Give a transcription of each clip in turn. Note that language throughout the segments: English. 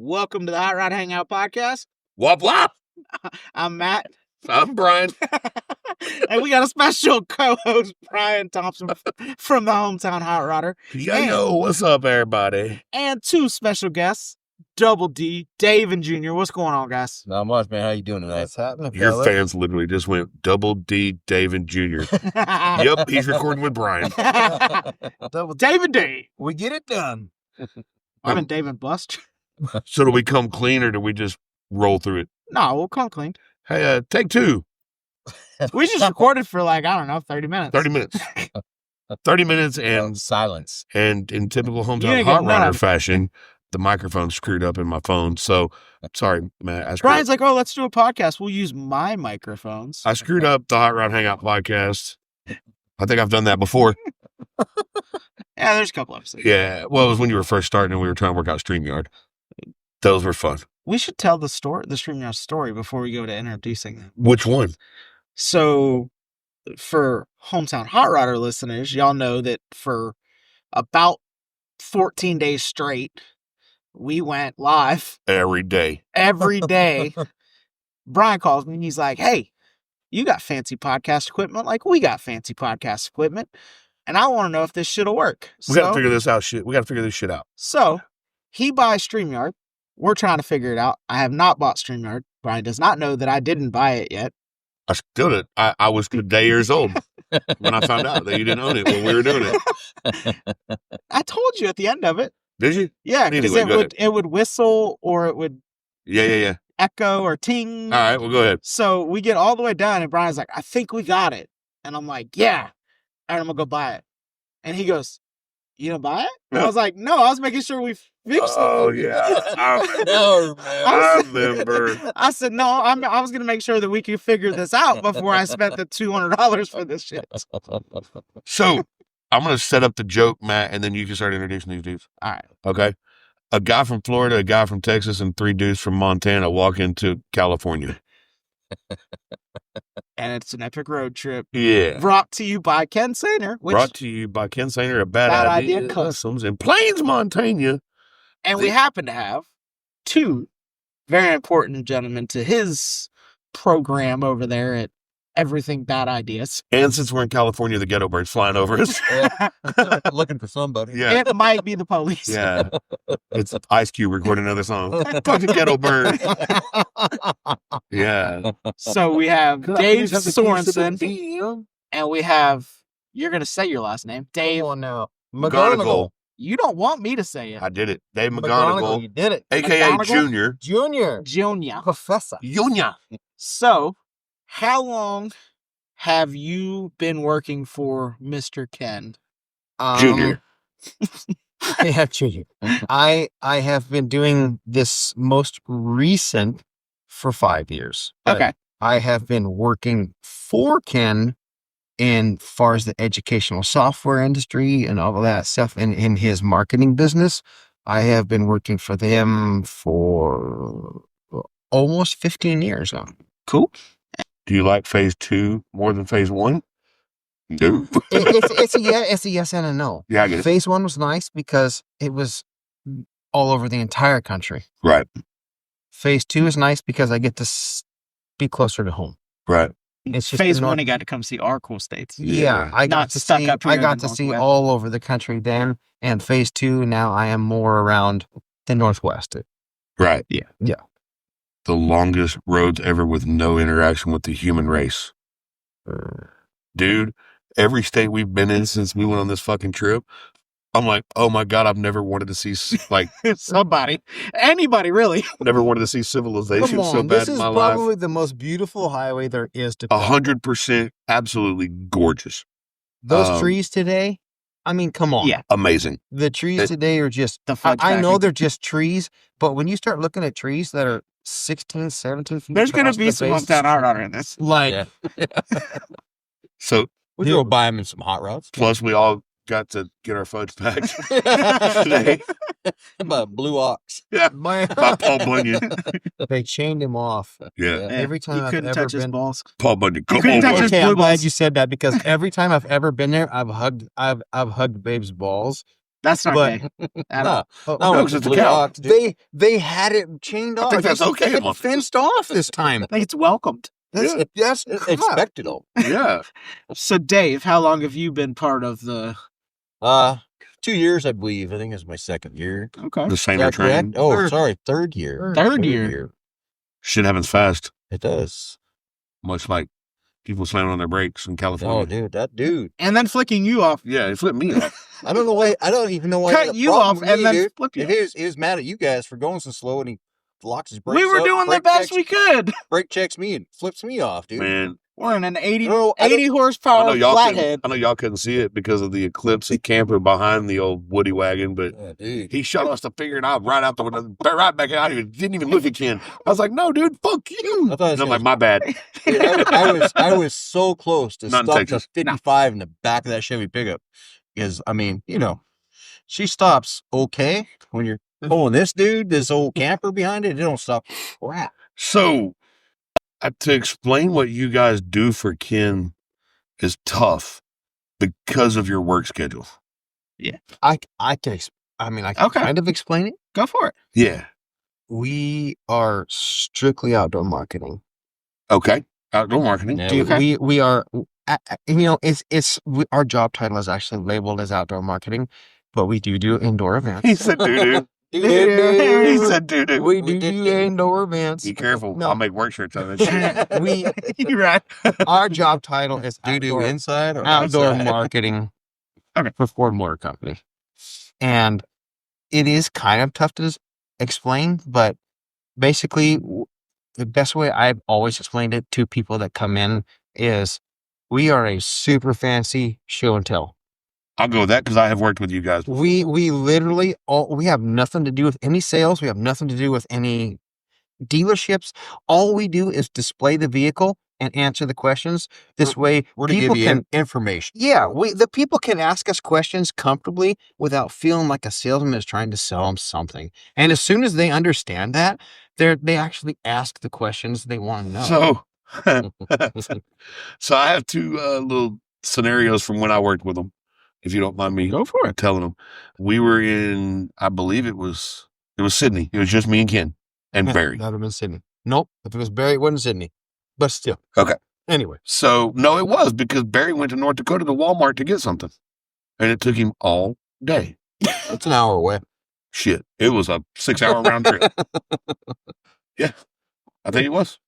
Welcome to the Hot Rod Hangout Podcast. Wop wop. I'm Matt. I'm Brian. And we got a special co-host, Brian Thompson, from the hometown Hot Rodder. Yo, what's up, everybody? And two special guests, Double D, Dave and Junior. What's going on, guys? Not much, man. How you doing tonight? What's happening, Your fella? fans literally just went Double D, Dave, and Junior. Yep, he's recording with Brian. Dave and D. We get it done. I'm in Dave and Bust. So do we come clean or do we just roll through it? No, we'll come clean. Hey, take two. We just recorded for 30 minutes. 30 minutes. 30 minutes And silence. and in typical You hometown ain't hot getting none rodder of it. fashion, the microphone screwed up in my phone. So sorry, Matt. I screwed Brian's up. like, let's do a podcast. We'll use my microphones. I screwed up the Hot Rod Hangout podcast. I think I've done that before. Yeah, there's a couple episodes. Yeah. Well, it was when you were first starting and we were trying to work out StreamYard. Those were fun. We should tell the StreamYard story before we go to introducing them. Which one? So, for hometown hot rodder listeners, y'all know that for about 14 days straight, we went live Every day. every day. Brian calls me and he's like, "Hey, you got fancy podcast equipment like we got fancy podcast equipment, and I want to know if this shit'll work." We got to figure this out. We got to figure this shit out. So he buys StreamYard. We're trying to figure it out. I have not bought StreamYard. Brian does not know that I didn't buy it yet. I still did. I was a day years old when I found out that you didn't own it when we were doing it. I told you at the end of it. Did you? Yeah, because Anyway, it would whistle or it would Yeah. echo or ting. All right, well, go ahead. So we get all the way done and Brian's like, "I think we got it." And I'm like, "Yeah." And I'm going to go buy it. And he goes, "You gonna buy it?" And I was like, "No, I was making sure we fixed it." Oh, yeah. No, man. I remember. I said, "No, I was going to make sure that we could figure this out before I spent the $200 for this shit." So I'm going to set up the joke, Matt, and then you can start introducing these dudes. All right. Okay? A guy from Florida, a guy from Texas, and three dudes from Montana walk into California. And it's an epic road trip Yeah. brought to you by Ken Sainer, which Brought to you by Ken Sainer, a bad, Bad idea. Idea Customs in Plains, Montana. and we happen to have two very important gentlemen to his program over there at Everything Bad Ideas. And since we're in California, the ghetto bird's flying over us. Looking for somebody. Yeah. It might be the police. Yeah. It's Ice Cube recording another song. Fucking ghetto bird. Yeah. So we have Dave Sorensen, Sorensen. and we have, you're going to say your last name, Dave. Come on now. McGonagall. You don't want me to say it. I did it. Dave McGonagall. McGonagall, You did it. a.k.a. McGonagall? Junior. Junior. Junior. Professor. Junior. So, how long have you been working for Mr. Ken? Junior. Yeah, Junior. I have been doing this most recent for 5 years. But Okay. I have been working for Ken in far as the educational software industry and all of that stuff in his marketing business. I have been working for them for almost 15 years now. Cool. Do you like phase 2 more than phase 1? No. It's a yes and a no. Yeah, I get it. Phase 1 was nice because it was all over the entire country. Right. Phase 2 is nice because I get to be closer to home. Right. It's just Phase the north- 1, he got to come see our cool states. Yeah, I Not got to stuck see. up here I in got the to see Northwest. all over the country then. And phase 2, now I am more around the Northwest. Right. Yeah. Yeah. The longest roads ever with no interaction with the human race. Dude, every state we've been in since we went on this fucking trip, I'm like, oh my God, I've never wanted to see, Somebody. Anybody, really. never wanted to see civilization Come on, so bad this in is my life. probably the most beautiful highway there is to. 100% absolutely gorgeous. Those trees today. I mean, come on. Yeah. Amazing. The trees It- today are just. The fudge I know factory. they're just trees, but when you start looking at trees that are 16, 17 feet, There's going to across be the some base, hometown hard rodder in this. Like, So We go buy him in some hot rods. plus we all got to get our fudge back today. By Blue Ox. Yeah. my, By Paul Bunyan. they chained him off. Yeah. Every time he I've couldn't ever touch his been- balls. Paul Bunyan. Come couldn't on, touch boy. his Okay, blue I'm glad balls. you said that because every time I've ever been there, I've hugged Babe's balls That's not But- gay at all. No, Oh, no, 'cause it's a cow. They had it chained I off. think that's okay They had in it Montana. fenced off this time. I think it's welcomed. That's crap. expected them. Yeah. So, Dave, how long have you been part of the? 2 years, I believe. I think it's my second year. Okay. The Is same that train. correct? Oh, Third. sorry, third year. Third year. Shit happens fast, It does. much like people slamming on their brakes in Oh, California. dude, that dude. And then flicking you off. Yeah, it flipped me off. I don't know why. I don't even know why. he had Cut a you problem off with and me, then dude. flip you. If he was mad at you guys for going so slow, and he locks his brakes. We were up, doing the brake best checks- we could. Brake checks me and flips me off, dude. Man, We're in an 80, No, I 80 I horsepower know y'all flathead. couldn't see it because of the Eclipse camper behind the old Woody wagon, but Yeah, dude. he shot us the finger and I right out the window, right back out. Didn't even look at Ken. I was like, "No, dude, fuck you." I thought it And I'm was like, "My bad." Dude, I was so close to Not in stop the Texas. 55 in the back of that Chevy pickup. Because, I mean, she stops okay when you're pulling this dude, this old camper behind it. It don't stop crap. So, to explain what you guys do for Ken is tough because of your work schedule. I can. I mean, I can Okay. kind of explain it. Go for it. Yeah. We are strictly outdoor marketing. Okay. Outdoor marketing. Yeah, Dude, Okay. we are. Our job title is actually labeled as outdoor marketing, but we do indoor events. He said, "Doo doo." He said, "Doo doo." We We do did- indoor events. Be careful. No. I'll make work shirts out of that shit. We You're right. our job title is Do outdoor, inside or outdoor outside? marketing. Okay. For Ford Motor Company, and it is kind of tough to explain, but basically, the best way I've always explained it to people that come in is we are a super fancy show and tell. I'll go with that because I have worked with you guys. We literally we have nothing to do with any sales. We have nothing to do with any dealerships. All we do is display the vehicle and answer the questions. This way, We're to people give you can. information. Yeah, the people can ask us questions comfortably without feeling like a salesman is trying to sell them something. And as soon as they understand that, they actually ask the questions they want to know. So I have two little scenarios from when I worked with them, if you don't mind me Go for it. telling them. We were in, I believe it was Sydney. It was just me and Ken and Barry. That would have been Sydney. Nope, if it was Barry, it wasn't Sydney. But still. Okay. Anyway, So no, it was because Barry went to North Dakota to Walmart to get something, and it took him all day. It's an hour away. Shit, it was a 6-hour round trip. Yeah, I think it was.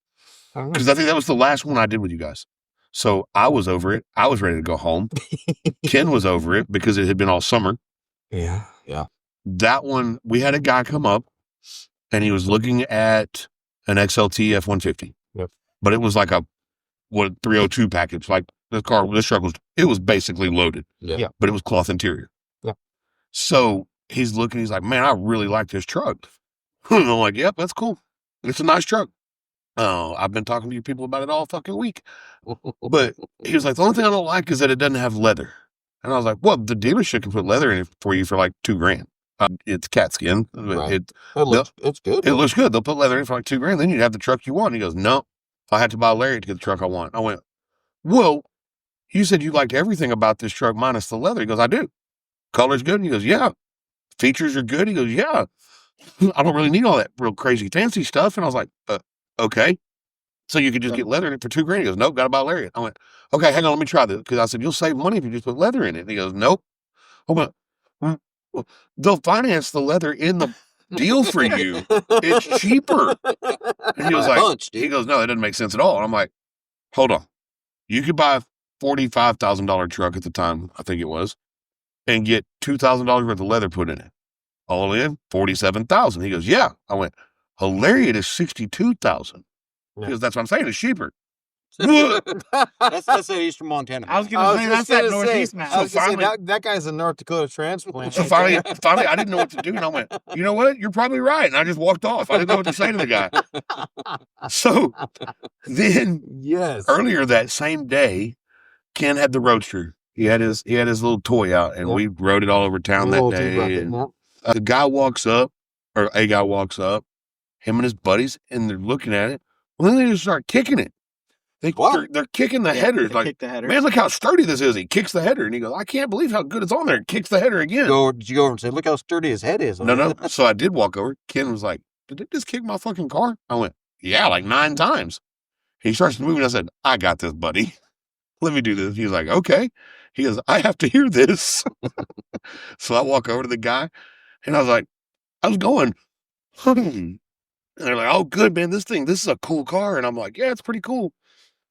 I don't know. Because I think that was the last one I did with you guys. So I was over it. I was ready to go home. Ken was over it because it had been all summer. Yeah. That one, we had a guy come up and he was looking at an XLT F-150. Yep. But it was like a 302 package. Like this truck was basically loaded. Yeah. But it was cloth interior. Yeah. So he's looking, he's like, "Man, I really like this truck." And I'm like, "Yep, that's cool. It's a nice truck." Oh, I've been talking to you people about it all fucking week. But he was like, "The only thing I don't like is that it doesn't have leather." And I was like, "Well, the dealership can put leather in it for you for like $2,000. It's cat skin. Right. It's good. It looks good. They'll put leather in for like $2,000. Then you'd have the truck you want." He goes, "No, I had to buy a Lariat to get the truck I want." I went, "Well, you said you liked everything about this truck minus the leather." He goes, "I do. Color's good." And he goes, "Yeah." "Features are good." He goes, "Yeah." "I don't really need all that real crazy fancy stuff." And I was like, "Okay. So you could just get leather in it for $2,000. He goes, "Nope, got to buy a Lariat." I went, "Okay, hang on, let me try this." Because I said, "You'll save money if you just put leather in it." And he goes, "Nope." I went, "Well, they'll finance the leather in the deal for you. It's cheaper." And he was like, Bunch, he dude. goes, "No, that doesn't make sense at all." And I'm like, "Hold on. You could buy a $45,000 truck at the time, I think it was, and get $2,000 worth of leather put in it. All in, $47,000. He goes, "Yeah." I went, "A Lariat is $62,000. Yeah. Because that's what I'm saying, it's cheaper. That's at Eastern Montana. I was gonna say that's that northeast man. I was gonna say, finally- that guy's a North Dakota transplant. So finally, I didn't know what to do. And I went, "You know what? You're probably right." And I just walked off. I didn't know what to say to the guy. So then Yes. earlier that same day, Ken had the Roadster. He had his little toy out, and Yep. we rode it all over town that Little day. T-bucket, And yep. a guy walks up, him and his buddies, and they're looking at it. Well, then they just start kicking it. They're kicking the headers. Like, Kick the header. man, look how sturdy this is. He kicks the header, and he goes, I can't believe how good it's on there. And kicks the header again. Did you go over and say, look how sturdy his head is? No. So I did walk over. Ken was like, did it just kick my fucking car? I went, yeah, like 9 times. He starts moving. I said, I got this, buddy. Let me do this. He's like, okay. He goes, I have to hear this. So I walk over to the guy, and I was like, how's it going? And they're like, oh, good, man. This is a cool car. And I'm like, yeah, it's pretty cool.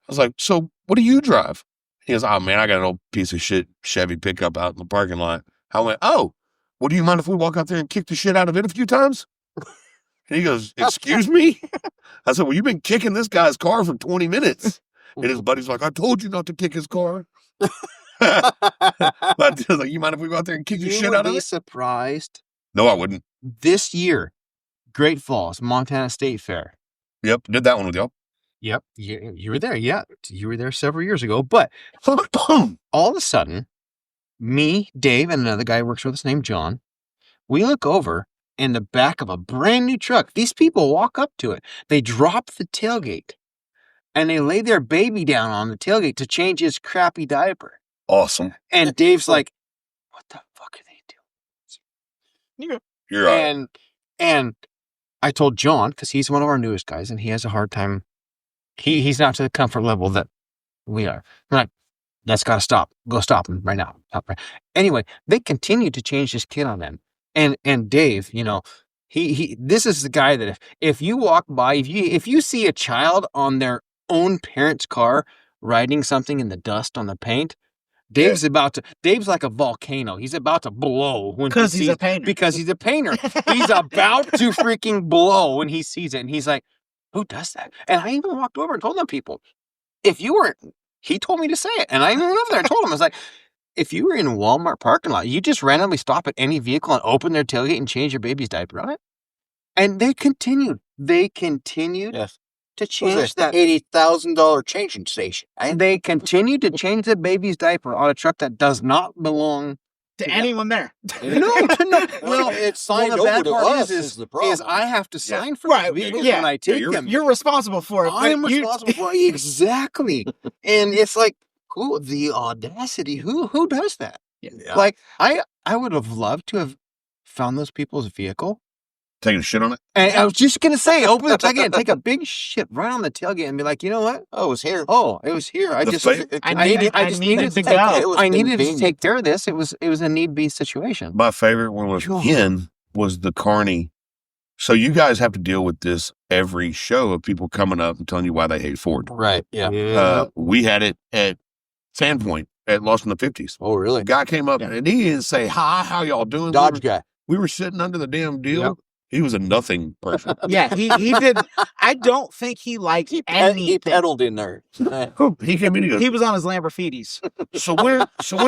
I was like, so what do you drive? He goes, oh, man, I got an old piece of shit Chevy pickup out in the parking lot. I went, oh, well, do you mind if we walk out there and kick the shit out of it a few times? And he goes, excuse me? I said, well, you've been kicking this guy's car for 20 minutes. And his buddy's like, I told you not to kick his car. But I was like, you mind if we go out there and kick the shit out of be it? surprised. No, I wouldn't. This year, Great Falls, Montana State Fair. Yep, did that one with y'all. Yep, you were there. Yeah, you were there several years ago. But all of a sudden, me, Dave, and another guy who works with us named John, we look over in the back of a brand new truck. These people walk up to it. They drop the tailgate, and they lay their baby down on the tailgate to change his crappy diaper. Awesome. And Dave's like, what the fuck are they doing? You're right. And I told John, because he's one of our newest guys, and he has a hard time. He's not to the comfort level that we are. We're like, that's got to stop. Go stop him right now. Anyway, they continue to change this kid on them. And Dave, you know, he this is the guy that if you walk by, if you see a child on their own parent's car riding something in the dust on the paint, Dave's like a volcano. He's about to blow because he's a painter. Because he's a painter. He's about to freaking blow when he sees it. And he's like, who does that? And I even walked over and told them people, he told me to say it. And I even went over there and told him, I was like, if you were in a Walmart parking lot, you just randomly stop at any vehicle and open their tailgate and change your baby's diaper on it. And they continued Yes. to change that. $80,000 changing station. And they continued to change the baby's diaper on a truck that does not belong to anyone there. No. Well, it's signed the over bad to part us is the problem. is I have to sign for Right, these vehicles yeah. when I take them. You're responsible for it. I am but you- responsible for it. Exactly. And it's like, the audacity. Who does that? Yeah. Like, I would have loved to have found those people's vehicle. Taking a shit on it? And I was just going to say, open the tailgate and take a big shit right on the tailgate and be like, you know what? Oh, it was here. Oh, it was here. I The just fa- I needed to go. take care of this. It was a need-be situation. My favorite one was Ken, was the Carney. So you guys have to deal with this every show of people coming up and telling you why they hate Ford. Right. Yeah. We had it at Sandpoint at Lost in the 50s. Oh, really? A guy came up and he didn't say, hi, how y'all doing? Dodge guy. We were sitting under the damn deal. Yep. He was a nothing person. Yeah, he did. I don't think he liked He anything. pedaled in there. He came in, he goes, He was on his Lamborghinis. so when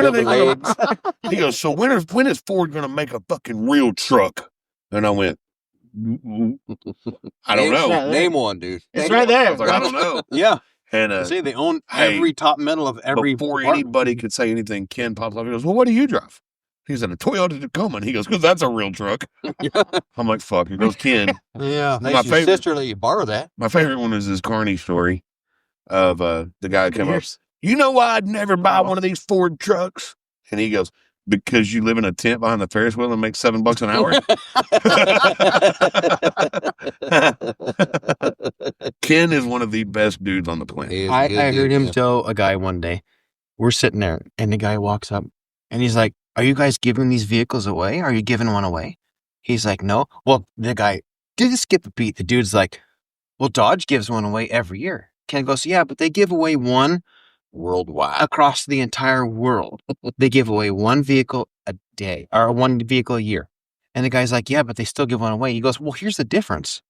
are they going to, he goes, so when is Ford going to make a fucking real truck? And I went, I don't know. Name one, dude. It's right there. I was like, I don't know. Yeah. And See, they own hey, every top metal of every before part. anybody could say anything, Ken pops up. He goes, well, what do you drive? He said, a Toyota Tacoma. And he goes, because that's a real truck. I'm like, fuck. He goes, Ken. Yeah. My Nice, your favorite- sister let you borrow that. My favorite one is this Carney story of the guy that came up. You know why I'd never buy one of these Ford trucks? And he goes, because you live in a tent behind the Ferris wheel and make $7 an hour. Ken is one of the best dudes on the planet. I heard him tell a guy one day, we're sitting there, and the guy walks up, and he's like, are you guys giving these vehicles away? Are you giving one away? He's like, no. Well, the guy did skip a beat. The dude's like, well, Dodge gives one away every year. Ken goes, yeah, but they give away one Worldwide. across the entire world. They give away one vehicle a day, or one vehicle a year. And the guy's like, yeah, but they still give one away. He goes, well, here's the difference.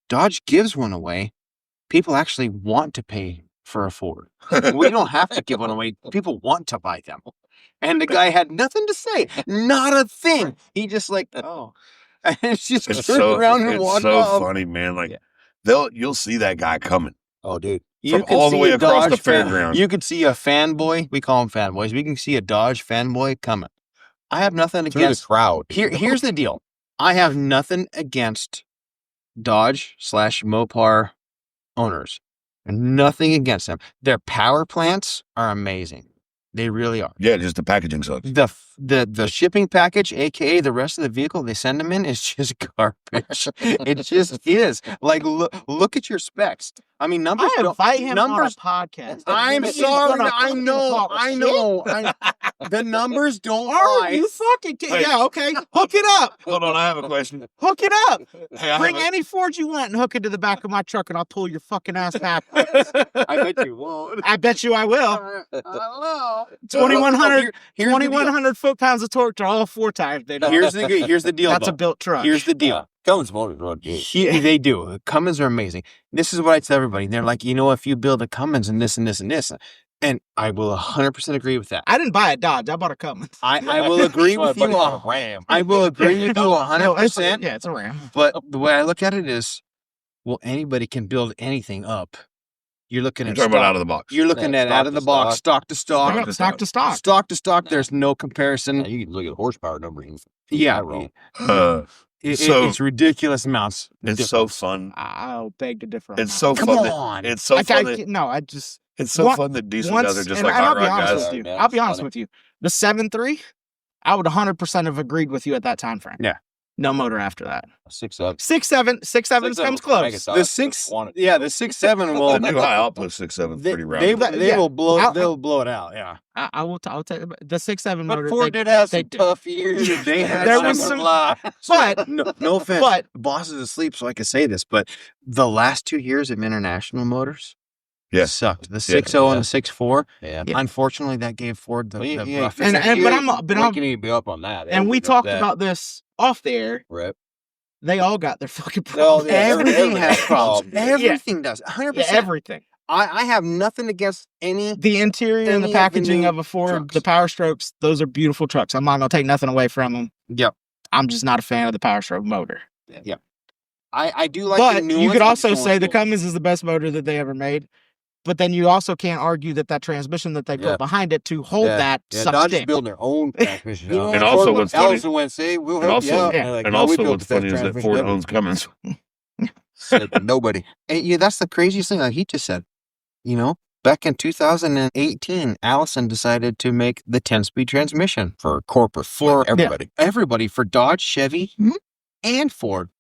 Dodge gives one away. People actually want to pay for a Ford. We don't have to give one away. People want to buy them. And the guy had nothing to say. Not a thing. He just like, oh. And it's just It's turned around and it's walked so off. funny, man. Like Yeah. you'll see that guy coming Oh, dude. You from can all the see way a across the Dodge fan- fairground. You could see a fanboy. We call them fanboys. We can see a Dodge fanboy coming. I have nothing Through the against. crowd. Here's the deal. I have nothing against Dodge / Mopar owners. Nothing against them. Their power plants are amazing. They really are. Yeah, just the packaging sucks. The shipping package, aka the rest of the vehicle they send them in, is just garbage. It just is. Like look at your specs. I mean, numbers. I invite him numbers. on a podcast. I'm He's sorry. gonna I fucking know. talk I shit. know. The numbers don't Are lie. you fucking kidding? Hey. Yeah, okay. Hook it up. Hold on, I have a question. Hook it up. Hey, Bring any Ford you want and hook it to the back of my truck, and I'll pull your fucking ass back. I bet you won't. I bet you I will. I don't know. 2,100 Here's the deal. 2,100 foot-pounds of torque to all 4 tires. They don't. Here's the deal. That's though. a built truck. Here's the deal. Cummins Motors run good. They do. Cummins are amazing. This is what I tell everybody. They're like, if you build a Cummins and this and this and this, and I will 100% agree with that. I didn't buy a Dodge. I bought a Cummins. I will agree with you. Ram. I will agree with you 100%. Yeah, it's a Ram. But the way I look at it is, well, anybody can build anything up. You're looking You're at talking stock. about out of the box. You're looking Yeah, at out of the box, stock to stock, Stock to Stock to stock. stock to stock. There's no comparison. You can look at horsepower numbers. Yeah, wrong. So- it's ridiculous amounts. It's so fun. I'll beg to differ. on It's that. so Come fun. on. It's so fun. That, no, I just it's so One- fun that diesel once, guys are just and like I'll hot be rod honest guys. with you. Yeah, I'll be it's honest funny. with you. The 7.3, I would 100% have agreed with you at that time frame. Yeah. No motor after that. 6.7. 6.7 comes close. The 6.7 will The new high output 6.7 is they, pretty they, rad. they Yeah. will blow. I'll- They'll blow it out. Yeah. I'll tell you, the 6.7 But motor. Ford did have they some did. tough years. They had There was some- but no offense. but Boss is asleep, so I can say this. But the last 2 years of International Motors, Yeah. sucked. The 6.0 and the 6.4. Yeah. Unfortunately, that gave Ford the rough. And- but I'm- can even be up on that. and we talked about this off the air. Rep. They all got their fucking Well, problems. yeah, Everything has has problems. problems. Everything does. 100%. Yeah, everything. I have nothing against any. The interior and the Any of the packaging new of a Ford, trucks. the Power Strokes, those are beautiful trucks. I'm not gonna take nothing away from them. Yep. I'm just not a fan of the Power Stroke motor. I do like but the new you ones, could also just say going the slow. Cummins is the best motor that they ever made. But then you also can't argue that transmission that they Yeah. put behind it to hold that Yeah, sucks Dodge is dick. building their own transmission. You know, now. And also what's funny- Allison went, say, we'll And help also- you out. Yeah. They're like, And "No, we also built what's the best funny is that transmission Ford ever." owns Cummins. Said nobody. And, yeah, that's the craziest thing. Like he just said, back in 2018, Allison decided to make the 10-speed transmission For corporate, for everybody. everybody, for Dodge, Chevy, and Ford.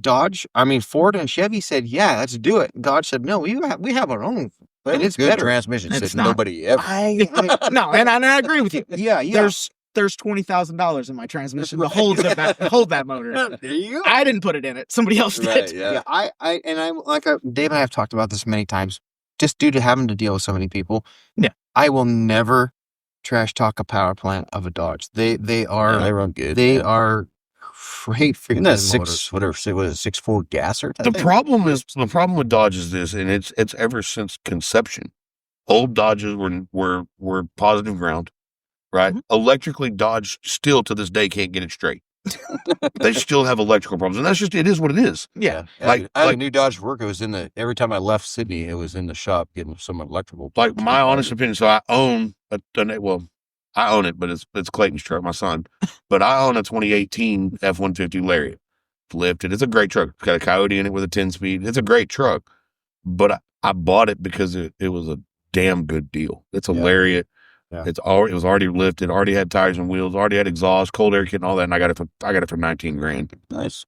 Ford and Chevy said, "Yeah, let's do it." Dodge said, "No, we have our own." But And it's good better. transmission. It's Said not. nobody ever. No, and I agree with you. Yeah. There's $20,000 in my transmission that hold that motor. There you go. I didn't put it in it. Somebody else did. Right, yeah. Dave and I have talked about this many times, just due to having to deal with so many people. Yeah. I will never trash talk a power plant of a Dodge. They Yeah, are they run good. they Yeah. are great for Isn't that 6.4 gasser? The problem with Dodge is this, and it's ever since conception. Old Dodges were positive ground, right? Electrically, Dodge still to this day can't get it straight. They still have electrical problems, and that's just it is what it is. Yeah. Like- I had like- a new Dodge work. It was every time I left Sydney, it was in the shop getting some electrical. Like my honest opinion. So I own I own it, but it's Clayton's truck, my son. But I own a 2018 F-150 Lariat. It's lifted. It's a great truck. It's got a Coyote in it with a 10-speed. It's a great truck. But I bought it because it was a damn good deal. It's a Yeah. Lariat. Yeah. It was already lifted, already had tires and wheels, already had exhaust, cold air kit, and all that. And I got it for $19,000 Nice.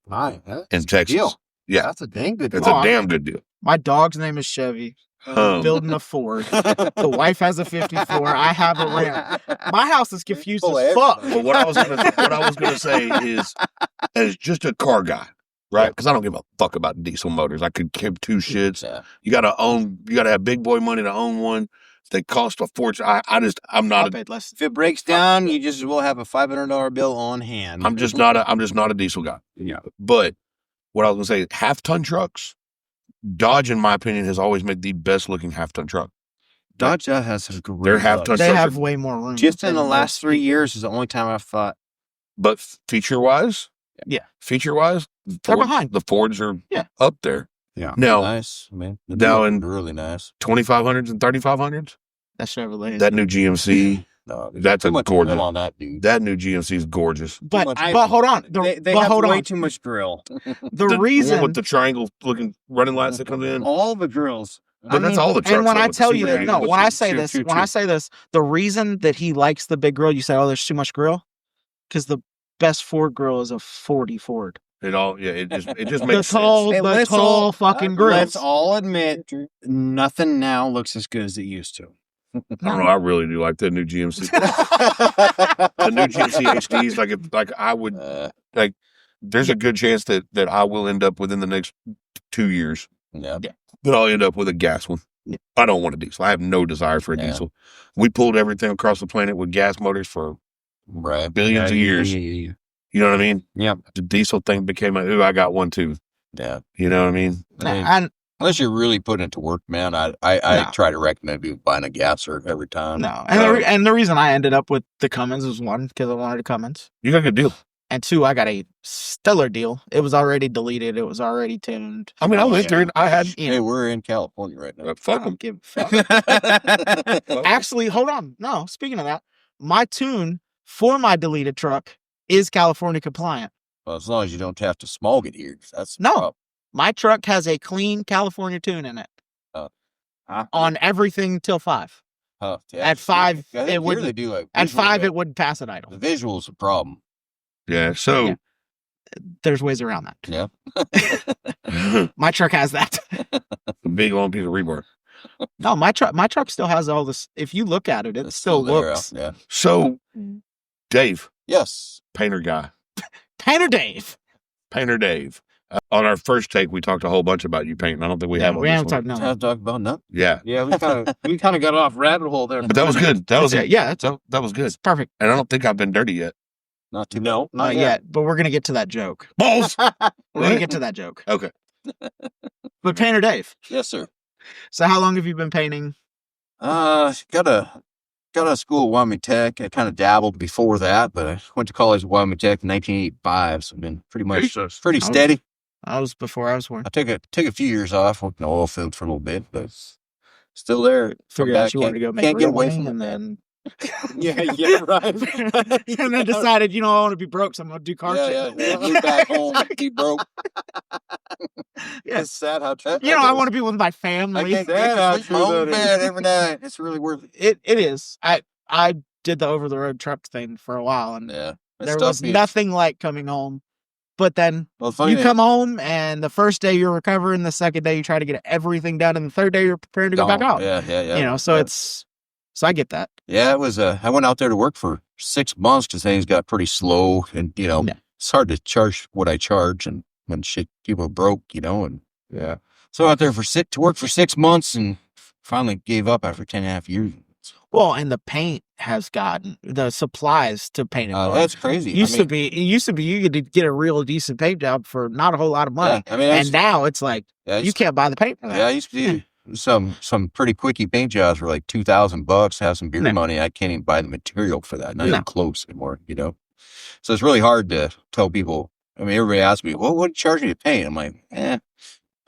in Texas. deal. Yeah, That's a dang good. it's Oh, a damn good deal. My dog's name is Chevy. Building a Ford. The wife has a 54. I have a Ram. My house is confused Full as of fuck. But what I was gonna say is, as just a car guy, right? Because I don't give a fuck about diesel motors. I could give two shits. Yeah. You gotta have big boy money to own one. They cost a fortune. I'm I not. paid less. If it breaks down, you just will have a $500 bill on hand. I'm just not a diesel guy. Yeah. But what I was gonna say, half-ton trucks, Dodge, in my opinion, has always made the best looking half-ton truck. Dodge has a great. Their half-ton They trucks, have way more room. Just in the than last most 3 people. years is the only time I've thought. but feature-wise, Yeah. feature-wise, They're behind. The Fords are Yeah. up there. Yeah. Now, Nice. I mean, the Now deal in- really nice. 2500s and 3500s. That Chevrolet. That new GMC, No, That's too a much gorgeous- grill on that dude. that new GMC is gorgeous. but much- but hold on. They but have hold way on. too much grill. The one reason with the triangle looking running lights that comes in. All the grills But that's all the trucks. And when though, I with the tell you Super that, 80, no, with when the I say choo- this, choo- when I choo. say this, the reason that he likes the big grill, you say, oh, there's too much grill, because the best Ford grill is a 40 Ford. It just The makes tall, sense. the tall fucking grills. Let's all admit, nothing now looks as good as it used to. I don't know. I really do like the new GMC. The new GMC HDs, there's a good chance that I will end up within the next 2 years Yeah. that I'll end up with a gas one. Yeah. I don't want a diesel. I have no desire for a Yeah. diesel. We pulled everything across the planet with gas motors for Right. billions of years. Yeah. You know what I mean? Yeah. The diesel thing became I got one too. Yeah. You know what I mean? I mean, And unless you're really putting it to work, man, I No. try to recommend people buying a gasser every time. no, and the reason I ended up with the Cummins was one, because I wanted a Cummins, You got a good deal. and two, I got a stellar deal. It was already deleted. It was already tuned. I mean, I went there and I had You Hey, know, we're in California right now. I fuck don't them. give a fuck. Actually, hold on. No, speaking of that, my tune for my deleted truck is California compliant. Well, as long as you don't have to smog it here. That's the No. problem. My truck has a clean California tune in it Huh? on everything till 5. Huh, yeah. At 5, I think it here wouldn't. they do like At visual, 5, but it wouldn't pass at idle. the visual's a problem. Yeah. So Yeah. There's ways around that. Yeah. My truck has that. a big long piece of rebar. No, my truck still has all this. If you look at it, it It's still there, looks. Yeah. So Dave, Yes. painter guy, Tanner Dave. painter Dave. On our first take, we talked a whole bunch about you painting. I don't think we have. On We this haven't one. talked. No, I've talked about nothing. Yeah, Yeah, we kind of got off rabbit hole there. but that was good. That was yeah, that was good. it's perfect. And I don't think I've been dirty yet. Not too No, Not yet, but we're gonna get to that joke. Balls. We're gonna What? get to that joke. Okay. But Painter Dave. Yes, sir. So how long have you been painting? Got a school at Wyoming Tech. I kind of dabbled before that, but I went to college at Wyoming Tech in 1985, so I've been pretty much Jesus. pretty Oh. steady. I was before I was born. I took a few years off, worked in the oil field for a little bit, but still there. Come Figured out back, you wanted to go make can't get real away money, from and it. then Yeah, right. and then decided, I want to be broke, so I'm gonna do car Yeah, shit. yeah. Move back home, be broke. Yes. It's sad how I want to be with my I family. can't Sad how sleep in my true own that bed every night. It's really worth it. It is. I did the over the road truck thing for a while, and Yeah. It's there tough was being- nothing like coming home. But then Well, funny you thing- come home, and the first day you're recovering, the second day you try to get everything done, and the third day you're preparing to go back gone. out. Yeah. So yeah. so I get that. Yeah, it was. I went out there to work for 6 months because things got pretty slow, and Yeah. it's hard to charge what I charge, and when shit people broke, and Yeah. so out there to work for 6 months, and finally gave up after 10.5 years. Well, and the paint has gotten the supplies to paint it. That's crazy. It used to be you could get a real decent paint job for not a whole lot of money, Yeah, I mean, and now it's like I you used, can't buy the paint for that. yeah, I used to do some pretty quickie paint jobs for like $2,000. Have some beer No. money. I can't even buy the material for that. Not No. even close anymore. So it's really hard to tell people. I mean, everybody asks me, "Well, what do you charge me to paint?" I'm like,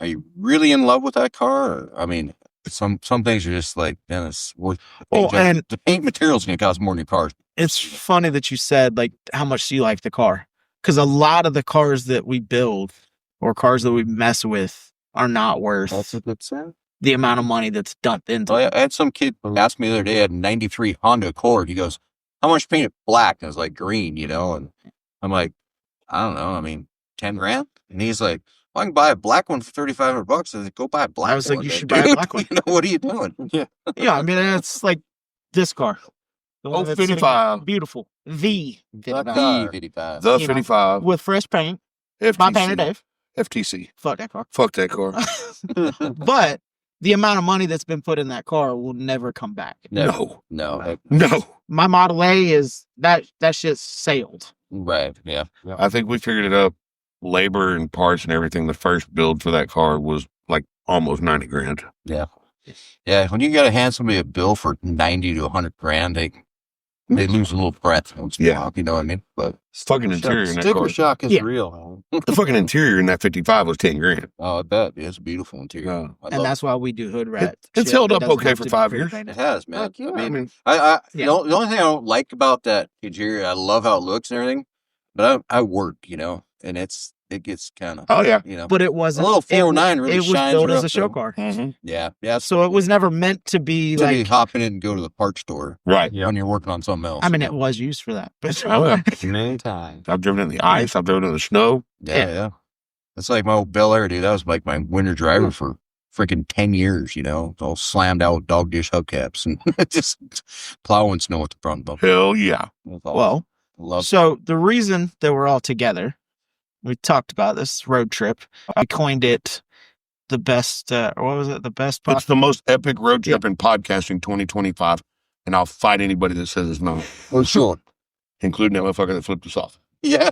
are you really in love with that car? Or, I mean, some things are just like, man, it's worth. Well, and the paint material is going to cost more than your car. it's funny that you said like how much do you like the car, because a lot of the cars that we build or cars that we mess with are not worth a good sign. the amount of money that's dumped into So it. I had some kid ask me the other day, I had a 93 Honda Accord. He goes, how much paint it black? And I was like, green, and I'm like, I don't know. I mean, 10 grand. And he's like, well, I can buy a black one for $3,500. I was like, go buy a black one. I was like, you then, should buy a dude. black one. What are you doing? Yeah, I mean it's like this car. The one that's sitting- 55. beautiful. The 55. The 55. The You know, 55. with fresh paint by Painter FTC. Dave. FTC. Fuck that car. Fuck that car. But the amount of money that's been put in that car will never come back. No. No. No. My Model A is that shit's sailed. Right. Yeah. I think we figured it up. Labor and parts and everything. The first build for that car was like almost 90 grand. Yeah. When you got to hand somebody a bill for 90 to 100 grand, they lose a little breath once in a Yeah. while, you know what I mean? But Fucking interior in that Sticker car. shock is Yeah. real. The fucking interior in that 55 was 10 grand. I bet it's a beautiful interior. Yeah. I And love that's why we do hood rat. it's shit held that up doesn't okay have for to be 5 pre- years. it. It has, man. Heck yeah. I mean, I Yeah. the only thing I don't like about that interior, I love how it looks and everything, but I work, and it's it gets kind of, Oh yeah. you know. but it A wasn't. little 409 really it was shines built her as a up, show though. car, Mm-hmm. Yeah. so it was never meant to be To be like. hopping in and go to the parts store Right. when you're working on something else. I mean, you it know? was used for that, but Oh yeah. Many times. I've driven in the ice. I've driven in the snow. Yeah. That's like my old Bel Air, dude. That was like my winter driver for freaking 10 years, you know. It's all slammed out with dog dish hubcaps and just plowing snow at the front bumper. Hell yeah. well, Love so the reason that we're all together, we talked about this road trip. I coined it the best. What was it? The best. It's the most epic road trip in podcasting 2025. And I'll fight anybody that says it's not, Oh, sure. including that motherfucker that flipped us off. Yeah.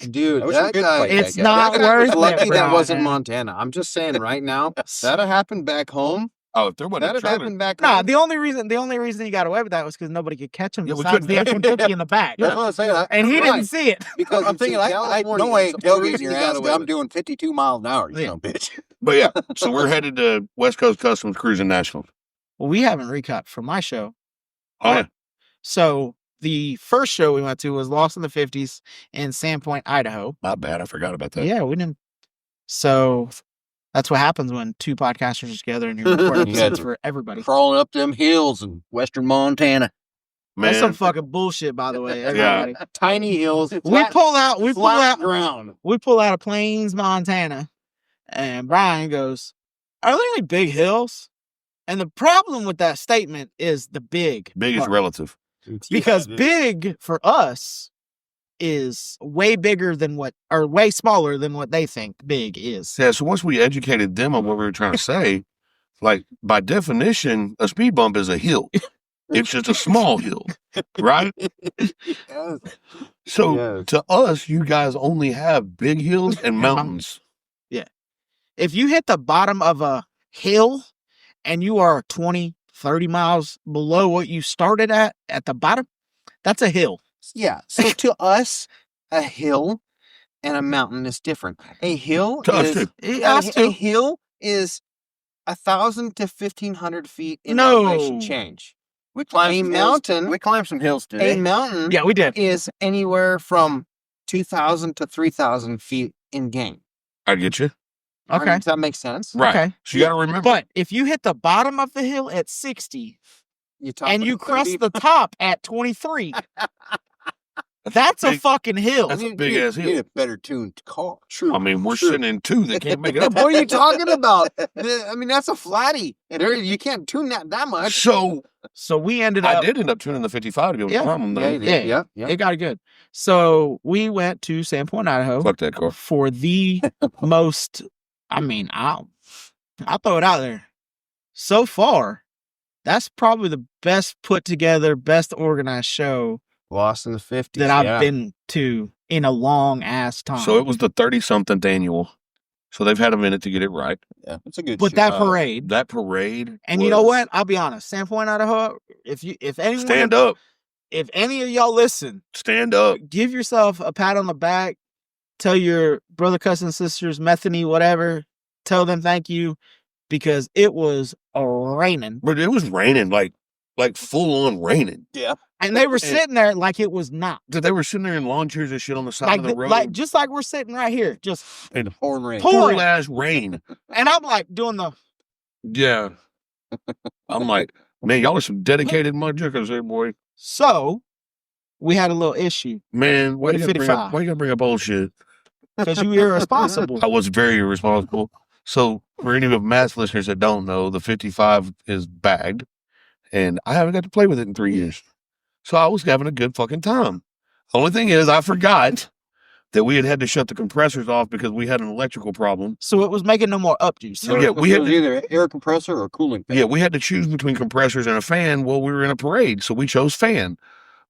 Dude, I wish I that could guy, fight that It's guy. not that guy was worth lucky it, that bro. wasn't Montana. I'm just saying right now, that'd happened back home. Oh, if there wasn't That'd a trailer. happened back Nah, home. the only reason he got away with that was because nobody could catch him. Yeah, we Besides the couldn't. F-150 in the back, I was gonna say that. and he Right. didn't see it. Because I'm thinking, I California no way is the tailgating reason your he got ass. away I'm with it. doing 52 miles an hour, you Yeah. know, bitch. But yeah, so we're headed to West Coast Customs Cruising National. Well, we haven't recapped from my show. Oh yeah. So the first show we went to was Lost in the 50s in Sandpoint, Idaho. My bad. I forgot about that. Yeah, we didn't. So that's what happens when two podcasters are together and you're recording You episodes had- for everybody. Crawling up them hills in western Montana. That's some Man. fucking bullshit, by the way. Yeah. Everybody. Tiny hills. We pull out ground. of Plains, Montana, and Brian goes, "Are there any big hills?" And the problem with that statement is the big. Big is part. relative. Because big for us is way bigger than or way smaller than what they think big is. Yeah, so once we educated them on what we were trying to say, like by definition, a speed bump is a hill. It's just a small hill, right? Yes. So Yes. to us, you guys only have big hills and mountains. If you hit the bottom of a hill and you are 20, 30 miles below what you started at the bottom, that's a hill. Yeah. So to us, a hill and a mountain is different. A hill To us is too. a hill is 1,000 to 1,500 feet in No. elevation change. We climbed A some hills. mountain- We climbed some hills A today. mountain Yeah, we did. is anywhere from 2,000 to 3,000 feet in gain. I get you. Right? Okay. Does that make sense? Right. Okay. So you got to remember. But if you hit the bottom of the hill at 60 You talk and you about crest 30 the top at 23, that's a big- fucking hill. That's a You big need- ass you hill. need a better tuned car. True. I mean, we're True. sitting in two that can't make it up. What are you talking about? I mean, that's a flatty. You can't tune that much. So So we ended I up. did end up tuning the 55 to be able to Yeah. climb them. Though. Yeah, you did. Yeah. It got good. So we went to Sandpoint, Idaho Fuck that car. for the most. I mean, I'll throw it out there. So far, that's probably the best put together, best organized show Lost in the 50s. that I've been to in a long ass time. So it was the 30-something annual. So they've had a minute to get it right. Yeah, it's a good but show. that parade, That parade. and you know was- what? I'll be honest. Sandpoint, Idaho. If anyone, Stand up. if any of y'all listen, Stand up. give yourself a pat on the back. Tell your brother, cousin, sisters, Methany, whatever. Tell them thank you because it was raining. But it was raining, like full on raining. And they were sitting there like it was not. They were sitting there in lawn chairs and shit on the side Like, of the road. like just like we're sitting right here, just Pouring rain. pouring. full ass rain. And I'm like doing the Yeah. I'm like, man, y'all are some dedicated mudjuckers there, boy. so we had a little issue Man, why With you the gotta bring up 55. why you gotta bring up bullshit? because you were irresponsible. I was very irresponsible. So for any of Matt's listeners that don't know, the 55 is bagged, and I haven't got to play with it in 3 years. So I was having a good fucking time. Only thing is, I forgot that we had to shut the compressors off because we had an electrical problem. So it was making no more up juice. So, yeah, we it had was to- either air compressor or cooling fan. Yeah, we had to choose between compressors and a fan while we were in a parade. So we chose fan.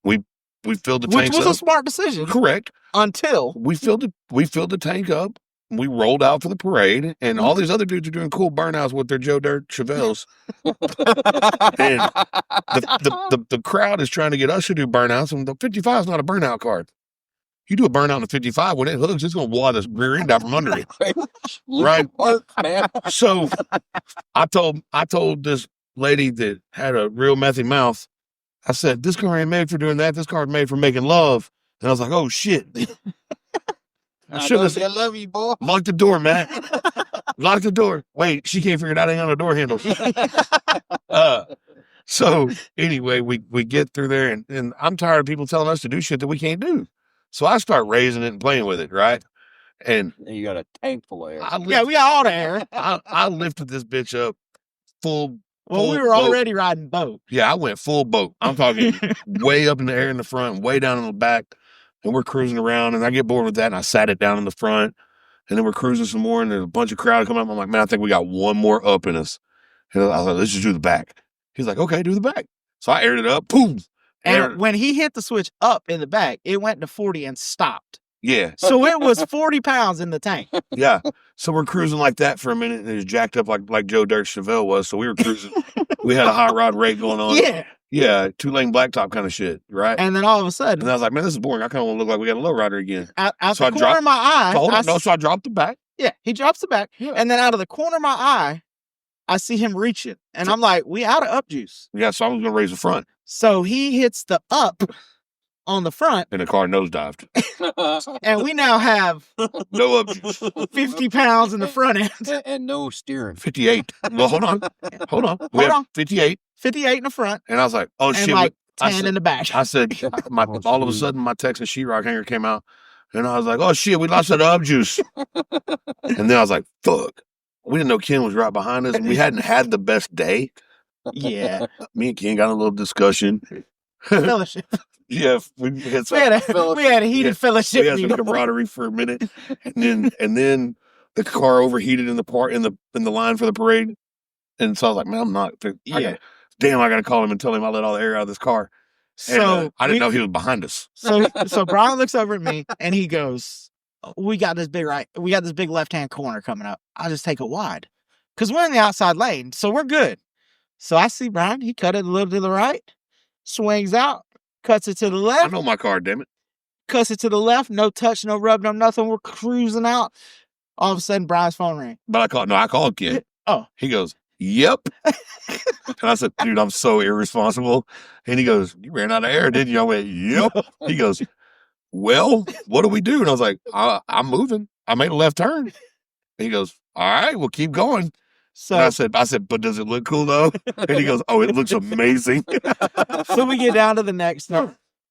We filled the Which tanks was up. a smart decision Correct. until We filled the tank up. We rolled out for the parade, and all these other dudes are doing cool burnouts with their Joe Dirt Chevelles. And the crowd is trying to get us to do burnouts, and the 55 is not a burnout card. You do a burnout in the 55, when it hooks, it's going to wad the rear end out from under it. Right. Park, man. So I told this lady that had a real methy mouth, I said, this car ain't made for doing that. This car is made for making love. And I was like, oh shit. I should have I love you, boy. locked the door, Matt. Lock the door. Wait, she can't figure it out. Ain't on the door handle. So anyway, we get through there, and I'm tired of people telling us to do shit that we can't do. So I start raising it and playing with it, right? And You got a tank full of air. Yeah, we got all the air. I lifted this bitch up full. Well, we full were boat. already riding boat. Yeah, I went full boat. I'm talking way up in the air in the front, way down in the back, and we're cruising around. And I get bored with that, and I sat it down in the front, and then we're cruising some more, and there's a bunch of crowd coming up. I'm like, man, I think we got one more up in us. And I was like, let's just do the back. He's like, okay, do the back. So I aired it up, boom. And when he hit the switch up in the back, it went to 40 and stopped. Yeah, So it was 40 pounds in the tank. yeah. So we're cruising like that for a minute, and it was jacked up like Joe Dirt Chevelle was. So we were cruising. We had a hot rod rate going on. Yeah. Yeah, 2-lane blacktop kind of shit, right? And then all of a sudden, And I was like, man, this is boring. I kind of want to look like we got a low rider again. out So I the corner of my eye, So I dropped the back. yeah, he drops the back. Yeah. And then out of the corner of my eye, I see him reaching. And I'm like, we out of up juice. Yeah, so I was going to raise the front, So he hits the up on the front, and the car nosedived. and we now have No up, 50 pounds in the front end. and no steering. 58. Well, hold on. We Hold have on. 58. 58 in the front And I was like, oh, and shit. like I 10 said- in the back. I said, all of a sudden, my Texas sheetrock hanger came out, and I was like, oh, shit, we lost that up juice. And then I was like, fuck. We didn't know Ken was right behind us, and we hadn't had the best day. Yeah. Me and Ken got in a little discussion. Fellowship. Yeah, we had We had a heated Yeah, fellowship we had some meeting. camaraderie for a minute, and then the car overheated in the line for the parade, and so I was like, man, I'm not. Yeah. I gotta call him and tell him I let all the air out of this car. And, So I didn't know he was behind us. So Brian looks over at me and he goes, we got this big left-hand corner coming up. I'll just take it wide. Because we're in the outside lane, so we're good. So I see Brian, he cut it a little to the right, swings out, cuts it to the I left, know my car, damn it. cuts it to the left, no touch, no rub, no nothing. We're cruising out. All of a sudden, Brian's phone rang. But I called Ken. Oh. He goes, yep. And I said, dude, I'm so irresponsible. And he goes, you ran out of air, didn't you? I went, yep. He goes, well, what do we do? And I was like, I'm moving. I made a left turn. And he goes, all right, we'll keep going. And So I said, but does it look cool though? And he goes, oh, it looks amazing. so we get down to the next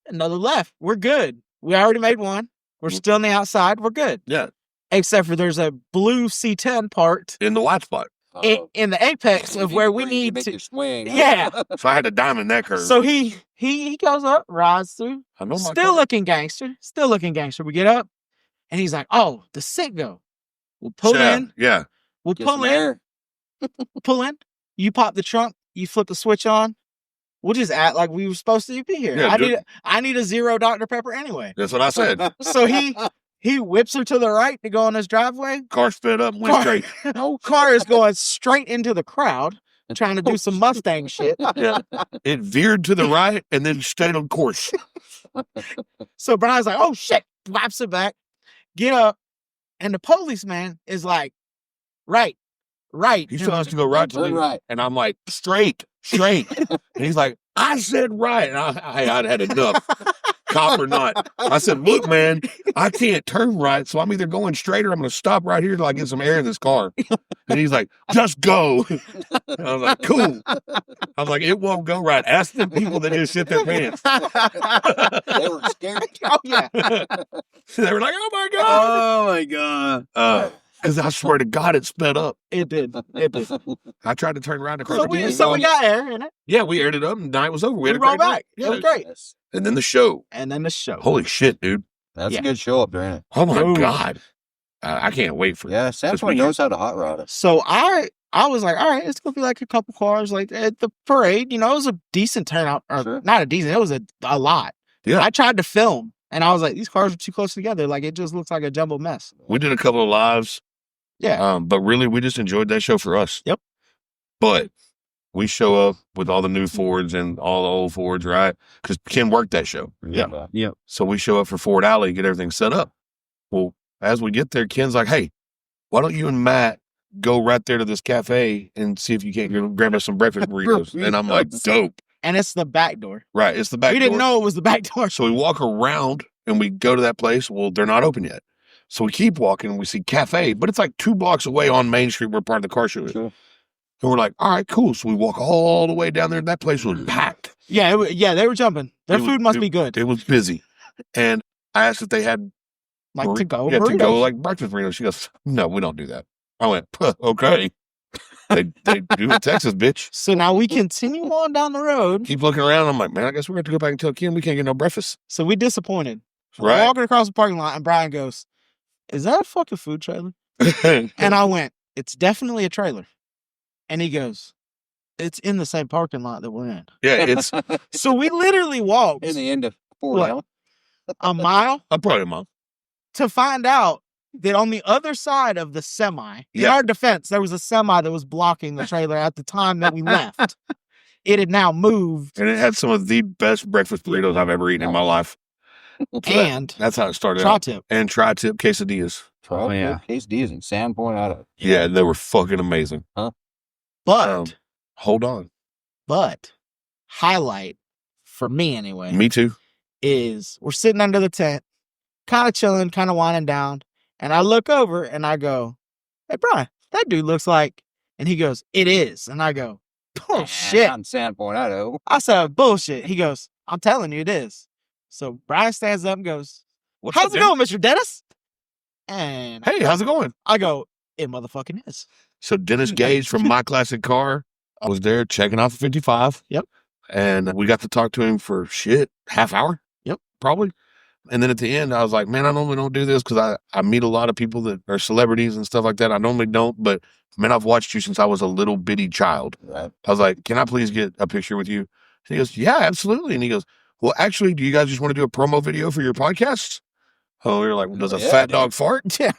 another left. We're good. We already made one. We're still on the outside. We're good. Yeah, Except for there's a blue C10 part in the white spot. in the apex of where we need make to. you swing. Yeah. So I had to diamond that curve. So he goes up, rides through, I know my still car. looking gangster, still looking gangster. We get up, and he's like, "Oh, the sit go. We'll pull Yeah, in. yeah. We'll Get pull some in. air. Pull in. You pop the trunk. You flip the switch on. We'll just act like we were supposed to be here. Yeah, I need a 0 Dr Pepper anyway. That's what I said. So he whips her to the right to go on his driveway. Car sped up, went Car- straight. Car is going straight into the crowd, trying to do some Mustang shit. Yeah. It veered to the right and then stayed on course. So Brian's like, "Oh shit!" Whaps it back, get up, and the policeman is like, "Right." He's telling us to go right to Turn me. right. And I'm like, straight. And he's like, I said right. And I'd had enough, cop or not. I said, look, man, I can't turn right. So I'm either going straight or I'm going to stop right here till I get some air in this car. And he's like, just go. And I was like, cool. I was like, it won't go right. Ask the people that just shit their pants. They were scared. Oh yeah. They were like, oh my God. Oh my god. Because I swear to God, it sped up. It did. It did. I tried to turn around the car. So we got air in it. Yeah, we aired it up and the night was over. We had a rolled great night. back. It Yeah. was great. And then the show. And then the show. Holy shit, dude. That's Yeah. a good show up there, ain't it? Oh my Ooh. God. I can't wait for Yeah, this Sampoint weekend. knows how to hot rod us. So I was like, all right, it's gonna be like a couple cars like at the parade. You know, it was a decent turnout, or Sure. not a decent. It was a lot. Yeah. I tried to film, and I was like, these cars are too close together. Like it just looks like a jumbled mess. We did a couple of lives. Yeah. But really, we just enjoyed that show for us. Yep. But we show up with all the new Fords and all the old Fords, right? Because Ken worked that show. Yeah. Yep. So we show up for Ford Alley, get everything set up. Well, as we get there, Ken's like, hey, why don't you and Matt go right there to this cafe and see if you can't grab us some breakfast burritos? And I'm like, dope. And it's the back door. Right. It's the back We didn't door. know it was the back door. So we walk around and we go to that place. Well, they're not open yet. So we keep walking and we see Cafe, but it's like 2 blocks away on Main Street where part of the car show is. Sure. And we're like, all right, cool. So we walk all the way down there. That place was packed. Yeah, yeah, they were jumping. Their It was- food must be good. It was busy. And I asked if they had Like to go. to go burritos. like breakfast burritos. She goes, no, we don't do that. I went, okay. They do in Texas, bitch. So now we continue on down the road. Keep looking around. I'm like, man, I guess we're going to go back and tell Kim we can't get no breakfast. So we disappointed. Right. Walking across the parking lot, and Brian goes, "Is that a fucking food trailer?" And I went, "It's definitely a trailer." And he goes, "It's in the same parking lot that we're in." Yeah, it's So we literally walked In the end of Fort What? Allen. a mile probably a month. to find out that on the other side of the semi, in Yeah. our defense, there was a semi that was blocking the trailer at the time that we left. It had now moved, And it had some of the best breakfast burritos I've ever eaten in my life. So and that's how it started out. tri-tip. And tri-tip quesadillas. Oh, yeah. Quesadillas in Sandpoint out of. Yeah, they were fucking amazing. But, Hold on. but, highlight for me anyway, Me too. is we're sitting under the tent, kind of chilling, kind of winding down. And I look over and I go, "Hey, Brian, that dude looks like," and he goes, "It is." And I go, "Oh, shit." On Sandpoint, Idaho. I said, "Bullshit." He goes, "I'm telling you, it is." So Brian stands up and goes, What's "How's up, it dude? going, Mr. Dennis?" And Hey, how's it going? I go, "It motherfucking is." So Dennis Gage from My Classic Car, I was there checking out the 55. Yep. And we got to talk to him for half hour. Yep. Probably. And then at the end, I was like, man, I normally don't do this because I meet a lot of people that are celebrities and stuff like that. I normally don't, but man, I've watched you since I was a little bitty child. Right. I was like, can I please get a picture with you? And he goes, yeah, absolutely. And he goes, well, actually, do you guys just want to do a promo video for your podcast? Oh, we were like, does a Yeah, fat dude. dog fart? Yeah.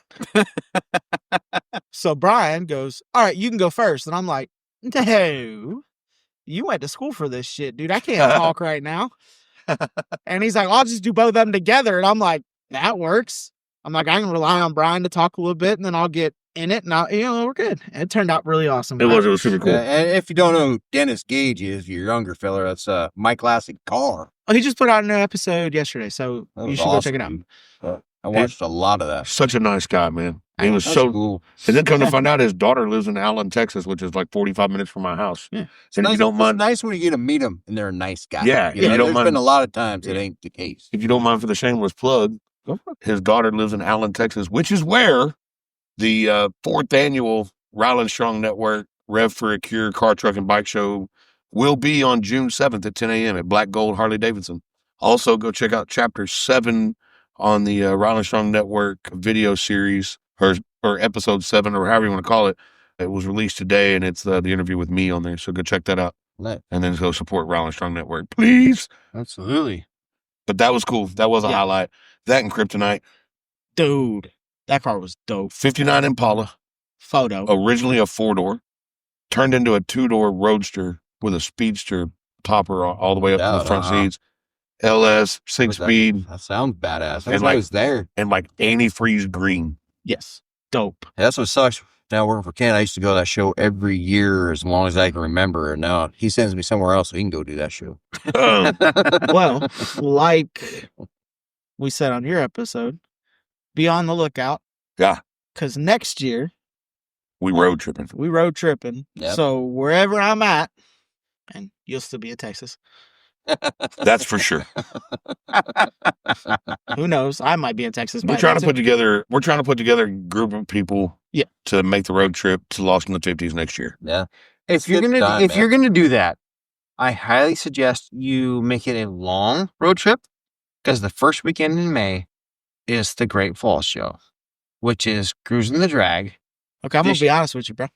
So Brian goes, "All right, you can go first." And I'm like, "No, you went to school for this shit, dude. I can't talk right now." And he's like, "I'll just do both of them together." And I'm like, "That works." I'm like, "I can rely on Brian to talk a little bit, and then I'll get in it, and we're good." And it turned out really awesome. It was super cool. And if you don't know who Dennis Gage is, you're a younger fella. That's My Classic Car. Oh, he just put out a new episode yesterday, so That you was should go check it out. awesome, dude. I watched a lot of that. Such a nice guy, man. He was That's so cool. And then come to find out his daughter lives in Allen, Texas, which is like 45 minutes from my house. Yeah. And if you don't It's mind, nice when you get to meet them and they're a nice guy. Yeah, You if know, you don't there's mind- been a lot of times it ain't the case. if you don't mind for the shameless plug, Go for it. his daughter lives in Allen, Texas, which is where the fourth annual Ryland Strong Network Rev for a Cure car, truck, and bike show will be on June 7th at 10 a.m. at Black Gold Harley Davidson. Also, go check out Chapter 7 on the Ryland Strong Network video series, or Episode 7, or however you want to call it. It was released today, and it's the interview with me on there. So go check that out. Lit. And then go support Ryland Strong Network, please. Absolutely. But that was cool. That was a Yeah. highlight. That and Kryptonite. Dude, that car was dope. 59 Impala, Photo. originally a 4-door, turned into a 2-door Roadster with a Speedster topper all the way up to Yeah, the front uh-huh. seats. LS, 6-speed, That sounds badass. And That's like- I was there. and like antifreeze green. Yes. Dope. That's what sucks. Now working for Ken, I used to go to that show every year as long as I can remember. And now he sends me somewhere else so he can go do that show. Well, like we said on your episode, be on the lookout. Yeah. Because next year, We road tripping. we road tripping. Yep. So wherever I'm at, and you'll still be in Texas. That's for sure. Who knows? I might be in Texas. by We're trying to then, put together a group of people Yeah. to make the road trip to Lost in the 50s next year. Yeah. If you're Good gonna time, if man. you're gonna do that, I highly suggest you make it a long road trip because the first weekend in May is the Great Falls Show, which is cruising the drag. Okay, I'm gonna This- be honest with you, bro.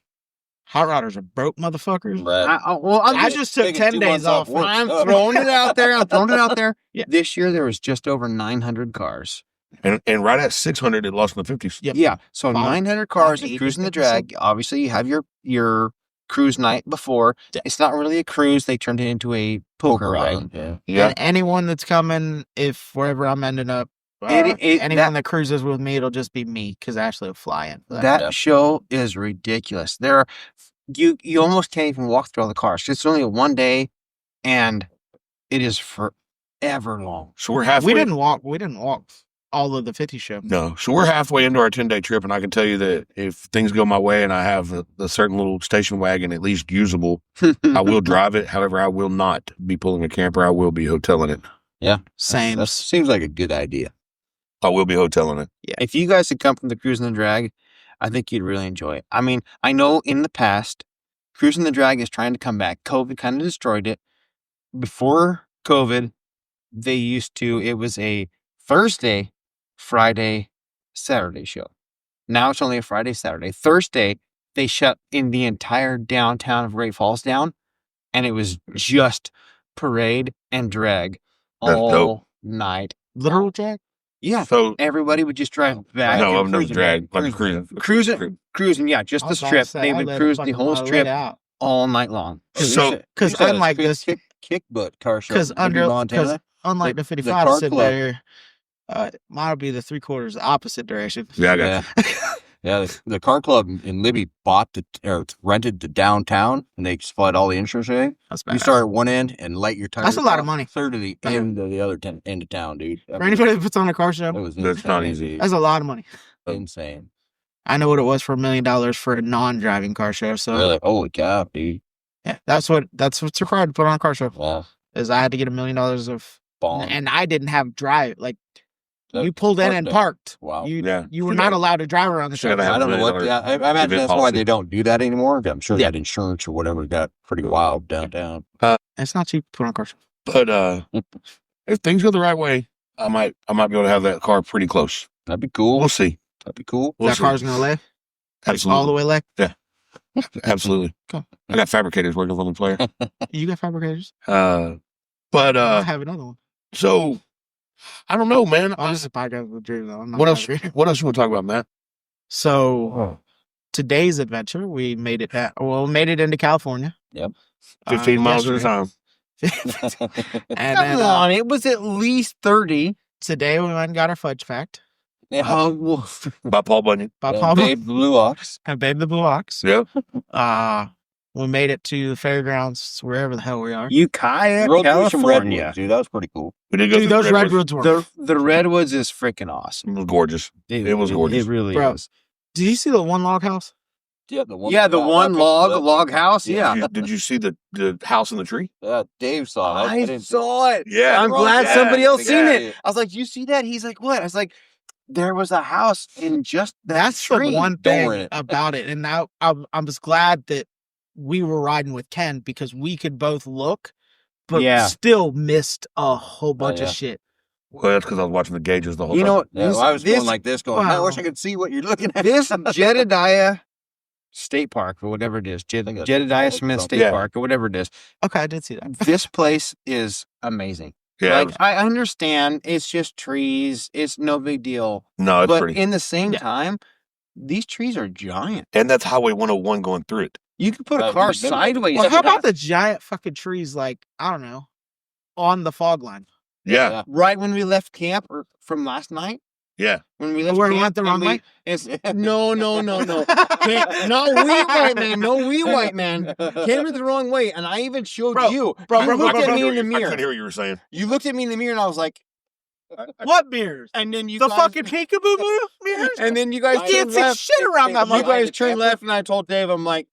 Hot rodders are broke motherfuckers. But I just took taking 10 2 days months off. work. I'm throwing it out there. I'm throwing it out there. Yeah. This year there was just over 900 cars. And right at 600 at Lost in the 50s. Yep. Yeah, so Five- 900 cars five, and eight, cruising the 50%. drag. Obviously, you have your cruise night before. Yeah. It's not really a cruise. They turned it into a poker ride. Yeah. Yeah. And anyone that's coming, if wherever I'm ending up, anyone that- that cruises with me, it'll just be me because Ashley will fly in. for That Yeah. show is ridiculous. You almost can't even walk through all the cars. It's only a one day, and it is forever long. So we're halfway. we didn't walk all of the 50 show. No. So we're halfway into our 10-day trip, and I can tell you that if things go my way and I have a certain little station wagon at least usable, I will drive it. However, I will not be pulling a camper. I will be hoteling it. Yeah. Same. That seems like a good idea. I will be hoteling it. If you guys had come from the Cruise and the Drag, I think you'd really enjoy it. I mean, I know in the past, Cruise and the Drag is trying to come back. COVID kind of destroyed it. Before COVID, it was a Thursday, Friday, Saturday show. Now it's only a Friday, Saturday. Thursday, they shut in the entire downtown of Great Falls down, and it was just parade and drag That's all dope. night. Literal Jack? Yeah. So, Everybody would just drive back. no, and I'm no cruising, drag. Like cruising, cruising. cruising, yeah, just I the was about to strip. say, They I would let it cruise the fucking whole let strip out. all night long. So, Because unlike this, kick butt car show. because in Montana. unlike the- the the 55 car sit club. there, mine would be the 3/4 opposite direction. yeah, I got Yeah. Yeah, the car club in Libby rented the downtown, and they supplied all the insurance. That's You bad. start at one end and light your tires. That's a lot of off, money. Clear to the Okay. end of the other end of town, dude. For anybody that puts on a car show, That was That's not insane, easy. dude. that's a lot of money. Insane. I know what it was for $1 million for a non-driving car show. So Really, holy cow, dude. yeah, that's what's required to put on a car show. Wow. Is I had to get $1 million of, Bomb. and I didn't have drive. Like That- you pulled in and that- parked. Wow. You Yeah. were not allowed to drive around the show. Should have I don't know what. $1 Yeah, I imagine event that's why policy. they don't do that anymore. I'm sure Yeah. that insurance or whatever got pretty wild downtown. It's not cheap to put on a car show. But if things go the right way, I might be able to have that car pretty close. That'd be cool. We'll see. That'd be cool. We'll That see. car's gonna lay Absolutely. all the way lay. Absolutely. Cool. I got fabricators working for the player. You got fabricators? But I have another one. so I don't know, man. Oh, this is a podcast with Drew though. I'm not What a else? fabricator. What else you want to talk about, Matt? So today's adventure, we made it into California. Yep. 15 miles at a yesterday. time. And Come then, on, it was at least 30. today we went and got our fudge fact Yeah. Well, By Paul Bunyan. by Paul Babe Blue Ox. and Babe the Blue Ox. Yeah. We made it to the fairgrounds, wherever the hell we are. Ukiah, Rode through some California. redwoods, dude. That was pretty cool. We did go Dude, through those the redwoods were. The redwoods is freaking awesome. It was gorgeous. It was gorgeous. It really Bro. is. Did you see the one log house? Yeah, the one. Yeah, the one log house. Yeah. Yeah, Did you see the house in the tree? Dave saw it. I didn't saw it. Yeah. I'm Bro, glad yeah, somebody else yeah, seen it. yeah. I was like, "You see that?" He's like, "What?" I was like, "There was a house in just that That's tree." the one Don't worry thing it. about it. And now I was glad that we were riding with Ken because we could both look, but Yeah. still missed a whole bunch yeah. of shit. Well, that's because I was watching the gauges the whole You time. know, Yeah, this, I was this, going like this, going. I Wow. wish I could see what you're looking at. this Jedediah State Park or whatever it is, think that's Jedediah called Smith something. State Yeah. Park or whatever it is. Okay, I did see that. This place is amazing. Yeah. Like I understand it's just trees, it's no big deal, no, it's but pretty. in the same Yeah. time, these trees are giant. And that's Highway 101 going through it. You can put a Right, car we've been there. sideways. Well, how through about that. the giant fucking trees, like, I don't know, on the fog line? Yeah. right when we left camp or from last night? Yeah. When we left Where we camp, went the and wrong way? It's no. No, we white man. No, we white man. Came the wrong way, and I even showed Bro, you. bro, you bro, looked bro, at bro, me in the I mirror. couldn't hear what you were saying. You looked at me in the mirror, and I was like, What mirrors? and then you The guys, fucking peekaboo mirrors? and then you guys You can't turned see left. shit around that You motherfucker. guys turned left, and I told Dave, I'm like,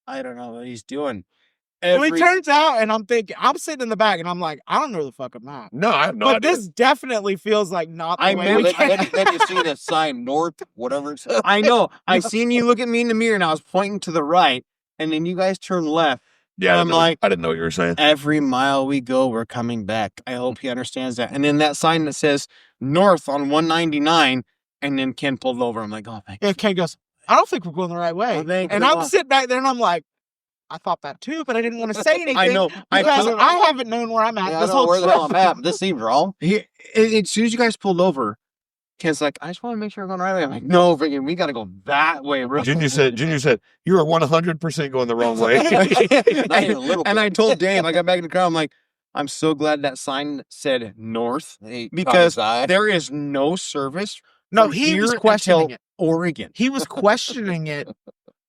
I don't know what he's doing. Well, Every- it turns out, and I'm thinking, I'm sitting in the back, and I'm like, I don't know the fuck I'm at. No, I have no But idea. this definitely feels like not the I way meant we that- came. Then you see the sign north, whatever it says. I know. I seen you look at me in the mirror, and I was pointing to the right, and then you guys turned left. yeah, I'm like- I didn't know what you were saying. Every mile we go, we're coming back. I hope he understands that. And then that sign that says north on 199, and then Ken pulled over. I'm like, oh, thank Yeah, Ken goes, I don't think we're going the right way. Oh, thank and you. I'm sitting back there, and I'm like, I thought that too, but I didn't want to say anything. I know. Because I haven't known where I'm at Yeah, I this don't know whole where the trip. hell I'm at. But this seems wrong. As soon as you guys pulled over, Ken's like, I just want to make sure I'm going the right way. I'm like, no, freaking, we got to go that way, bro. Junior said, you are 100% going the wrong way. Not even a little And bit. I told Dave, I got back in the car, I'm like, I'm so glad that sign said north Hey, because commissar. there is no service No, from he was here questioning until it. Oregon. He was questioning it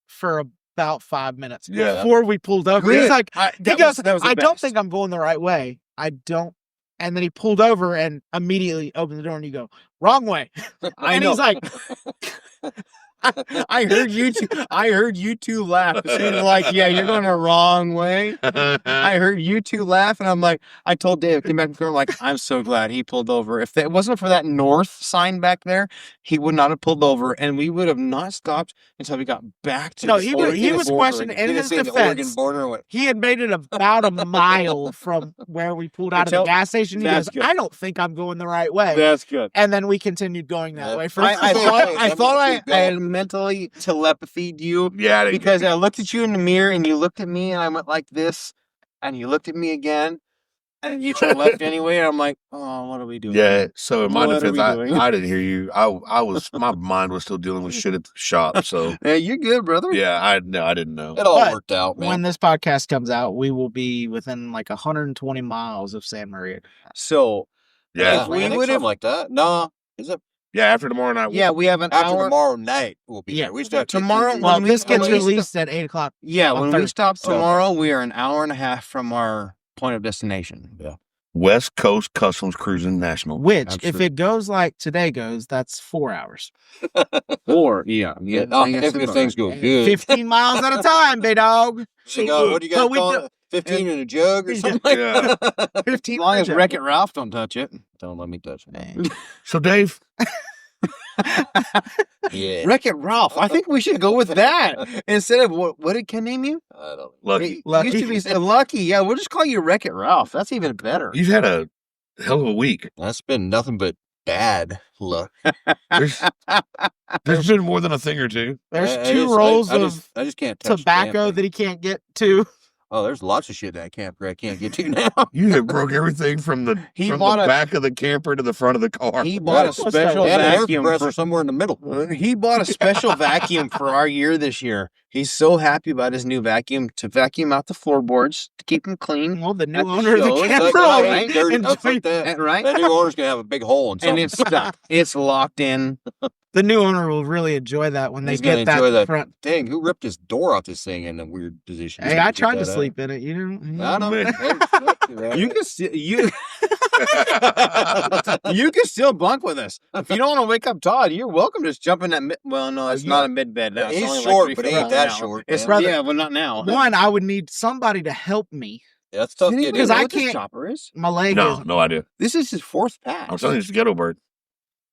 for about 5 minutes Yeah. before we pulled over. Good. He's like, I, he that goes, was the I don't best. think I'm going the right way. I don't. And then he pulled over and immediately opened the door and you go, wrong way. I And know. he's like, I heard you two. I heard you two laugh. So you're like, yeah, you're going the wrong way. I heard you two laugh, and I'm like, I told Dave, came back to the car, I'm like, I'm so glad he pulled over. If it wasn't for that north sign back there, he would not have pulled over, and we would have not stopped until we got back to No, the he Oregon was border questioning again. in Did his see the Oregon defense. border? What? He had made it about a mile from where we pulled out of the Tell- gas station. He that's goes, good. I don't think I'm going the right way. That's good. And then we continued going that Yeah. way for I Hey, thought I'm I gonna keep had going. mentally telepathied you Yeah, I didn't- because I looked at you in the mirror and you looked at me and I went like this and you looked at me again and you left anyway. And I'm like, oh, what are we doing? yeah. So in my What are defense, we doing? I didn't hear you. I was my mind was still dealing with shit at the shop. So Yeah, you're good, brother. yeah, I didn't know. It all But worked out, man. when this podcast comes out, we will be within like 120 miles of San Maria. So Yeah, If we we think would've- something like that. No, is it yeah. After tomorrow night, yeah, we have an after hour. tomorrow night? We'll be Yeah. there. We still have Tomorrow- 15 Well, When we- this gets when we released at 8 o'clock. Yeah, on when we Thursday. stop Oh, okay. tomorrow, we are an hour and a half from our point of destination. West Coast Customs Cruising National. Which, if Absolutely. it goes like today goes, that's 4 hours. Or yeah, Yeah, no, if things go good. 15 miles at a time, big dog. You got, what do you guys But we call do- it? 15 in a jug or something like Yeah. that? 15 as long as minutes. Wreck-It Ralph don't touch it. Don't let me touch it. Man. So Dave, Yeah. Wreck-It Ralph. I think we should go with that instead of what did Ken name you? I don't Lucky, It used to be Lucky. Yeah, we'll just call you Wreck-It Ralph. That's even better. you've had a hell of a week. That's been nothing but bad luck. There's been more than a thing or two. There's I two just- rolls I of just, I just can't touch the tobacco damn thing. that he can't get to. Oh, there's lots of shit that I can't get to now. You have broke everything from the He from bought the a- back of the camper to the front of the car. He bought a What's that? special And an air vacuum. compressor For, somewhere in the middle. he bought a special vacuum for our year this year. He's so happy about his new vacuum to vacuum out the floorboards to keep them clean. Well, the new That owner of the shows camper. that I will ain't dirty. enjoy- That's like that. Right? That new owner's gonna have a big hole in And something. it's stuck. It's locked in. the new owner will really enjoy that when they He's gonna get that enjoy that. front. Dang, who ripped this door off this thing in a weird position? Hey, I tried to sleep in it. You know. I know. Man. You can still you can still bunk with us. If you don't want to wake up Todd, you're welcome to just jump in that well, no, it's not a mid bed. Now. It's He's only like short, 3 but feet he ain't long that now. short. It's man. yeah, but not now. One, I would need somebody to help me. That's tough. Does Getting anybody Because know I what this can't- chopper is? My leg no, is. no idea. This is his fourth pass. I'm telling you, it's the ghetto bird.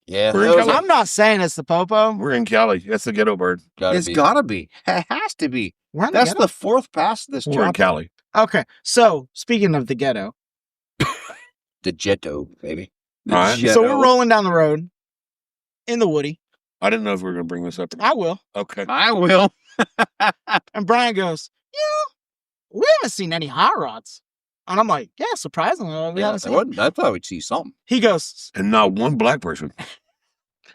Yeah, We're in that was Cali- I'm not saying it's the popo. We're in Cali. That's the ghetto bird. gotta It's be. gotta be. It has to be. We're in That's the the fourth pass of this We're in chopper. Cali. ghetto. Okay. So speaking of the ghetto, the Jetto, baby. The All right. Jetto. so we're rolling down the road in the woody. I didn't know if we were going to bring this up. I will. Okay. I will. And Brian goes, we haven't seen any hot rods. And I'm like, yeah, surprisingly, we Yeah, haven't seen. I thought we'd see something. He goes, And not one black person.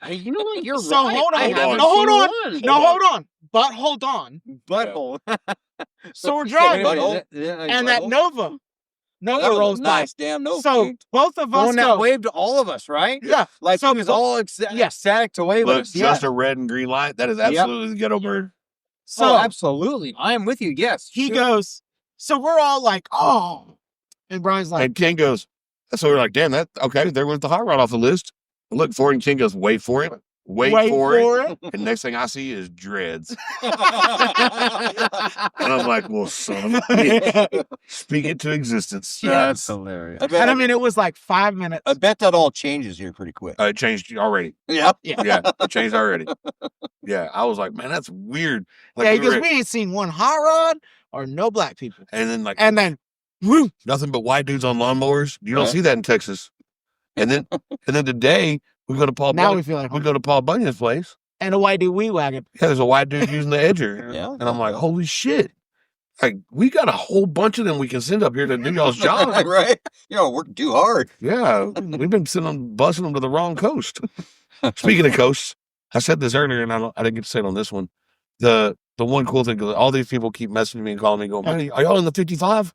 Hey, you know what? You're So right. hold on, I hold haven't on. No, hold seen on. one. no, hold on, but hold on. Butthole. So we're driving, Butthole. and that butthole. Nova That was rolls a by. nice damn no. So both of The us one that go. waved to all of us, right? Yeah. Like So he was bo- all Yeah. ecstatic to wave at Look, us. Yeah. just a red and green light. That is absolutely the ghetto bird. So Oh, absolutely. I am with you. Yes. he Sure. goes. So we're all like, oh, and Brian's like, And Ken goes, so we're like, damn, that, okay, there went the hot rod off the list. I look for it, and Ken goes, wait for it. Wait for it. And next thing I see is dreads. And I'm like, well, son of a bitch. Speak it to existence. That's hilarious. I bet, And I mean, it was like 5 minutes. I bet that all changes here pretty quick. It changed already. Yep. Yeah, it changed already. Yeah, I was like, man, that's weird. Like, Yeah, we because were- we ain't seen one hot rod or no black people. and then like, And then, woo, nothing but white dudes on lawnmowers. You don't Right. see that in Texas. And then today we go to Paul. now Bunyan, we feel like we go to Paul Bunyan's place. and a white dude wee wagon. Yeah, there's a white dude using the edger. Yeah. And I'm like, holy shit. Like, we got a whole bunch of them we can send up here to do y'all's job. right? You know, working too hard. Yeah, we've been busing them to the wrong coast. Speaking of coasts, I said this earlier, and I didn't get to say it on this one. The one cool thing, all these people keep messaging me and calling me, going, "Man, are y'all in the 55?"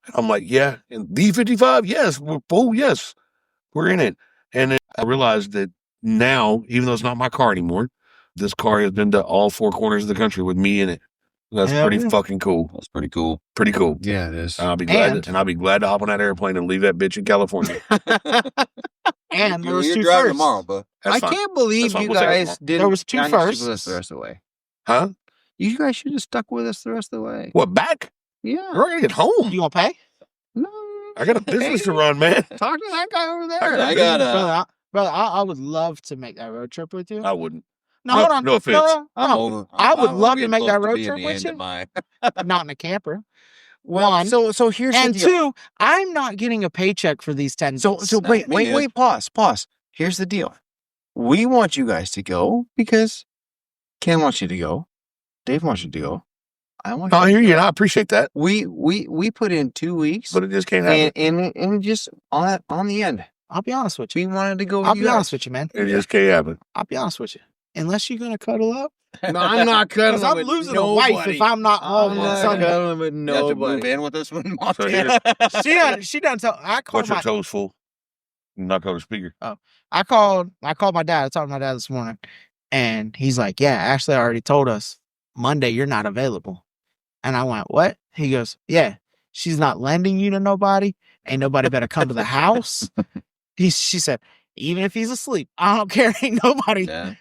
And I'm like, "Yeah, in the 55, yes, yes, we're in it." And then I realized that now, even though it's not my car anymore, this car has been to all four corners of the country with me in it. That's Hell pretty yeah. fucking cool. That's pretty cool. Pretty cool. Yeah, it is. I'll be glad, And- I'll be glad to hop on that airplane and leave that bitch in California. And there was You're two driving firsts. tomorrow, but That's I fine. can't believe That's fine. you We'll take it guys tomorrow. didn't. There was two y'all need to stick firsts. with us the rest of the way. Huh? You guys should have stuck with us the rest of the way. What, back? Yeah. We're gonna get home. You gonna pay? No. I got a business to run, man. Talk to that guy over there. I got Brother, I would love to make that road trip with you. I wouldn't. No, hold on. no offense. I'm no. over. I would I'm love to getting make that close road being trip the with end you. of my- Not in a camper. Well, One. so here's And the deal. two, I'm not getting a paycheck for these 10 So days. wait, me wait, neither. wait, pause. Here's the deal. We want you guys to go because Ken wants you to go. Dave wants you to go. I want you I to hear go. you, and I appreciate that, We put in 2 weeks but it just can't happen. and just on the end. I'll be honest with you. We wanted to go with I'll you be guys. honest with you, man. It just can't happen. I'll be honest with you. Unless you're gonna cuddle up, No, I'm not because cuddling I'm with losing nobody. a wife if I'm not home I'm on not Sunday. cuddling with You have to move nobody. in with us when So here's, She done tell. I called what's your my toes full? Knock on the speaker. I called my dad. I talked to my dad this morning, and he's like, "Yeah, Ashley already told us Monday you're not available." And I went, "What?" He goes, "Yeah, she's not lending you to nobody. Ain't nobody better come to the house." She said, "Even if he's asleep, I don't care. Ain't nobody." Yeah.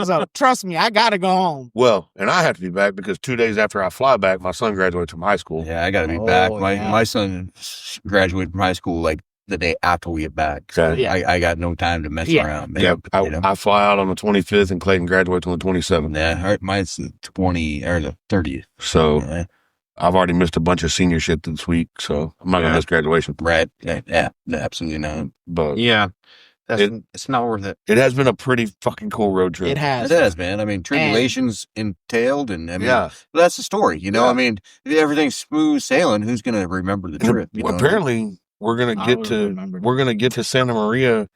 So trust me, I gotta go home. Well, and I have to be back because 2 days after I fly back, my son graduates from high school. Yeah, I got to be back. Oh, My yeah. my son graduated from high school like the day after we get back. So Okay. Yeah. I got no time to mess Yeah. around. Man, Yeah, you know? I fly out on the 25th, and Clayton graduates on the 27th. Yeah, mine's the 20 or the 30th. So Yeah. I've already missed a bunch of senior shit this week, so I'm not gonna Yeah. miss graduation. Right. Yeah, absolutely not. But Yeah, It- it's not worth it. it has been a pretty fucking cool road trip. It has. It has, man. I mean, tribulations entailed, and I mean, Yeah. that's the story. You know, Yeah. I mean, if everything's smooth sailing, who's going to remember the trip? You Well, know? apparently, we're gonna I get would to remember. we're gonna get to Santa Maria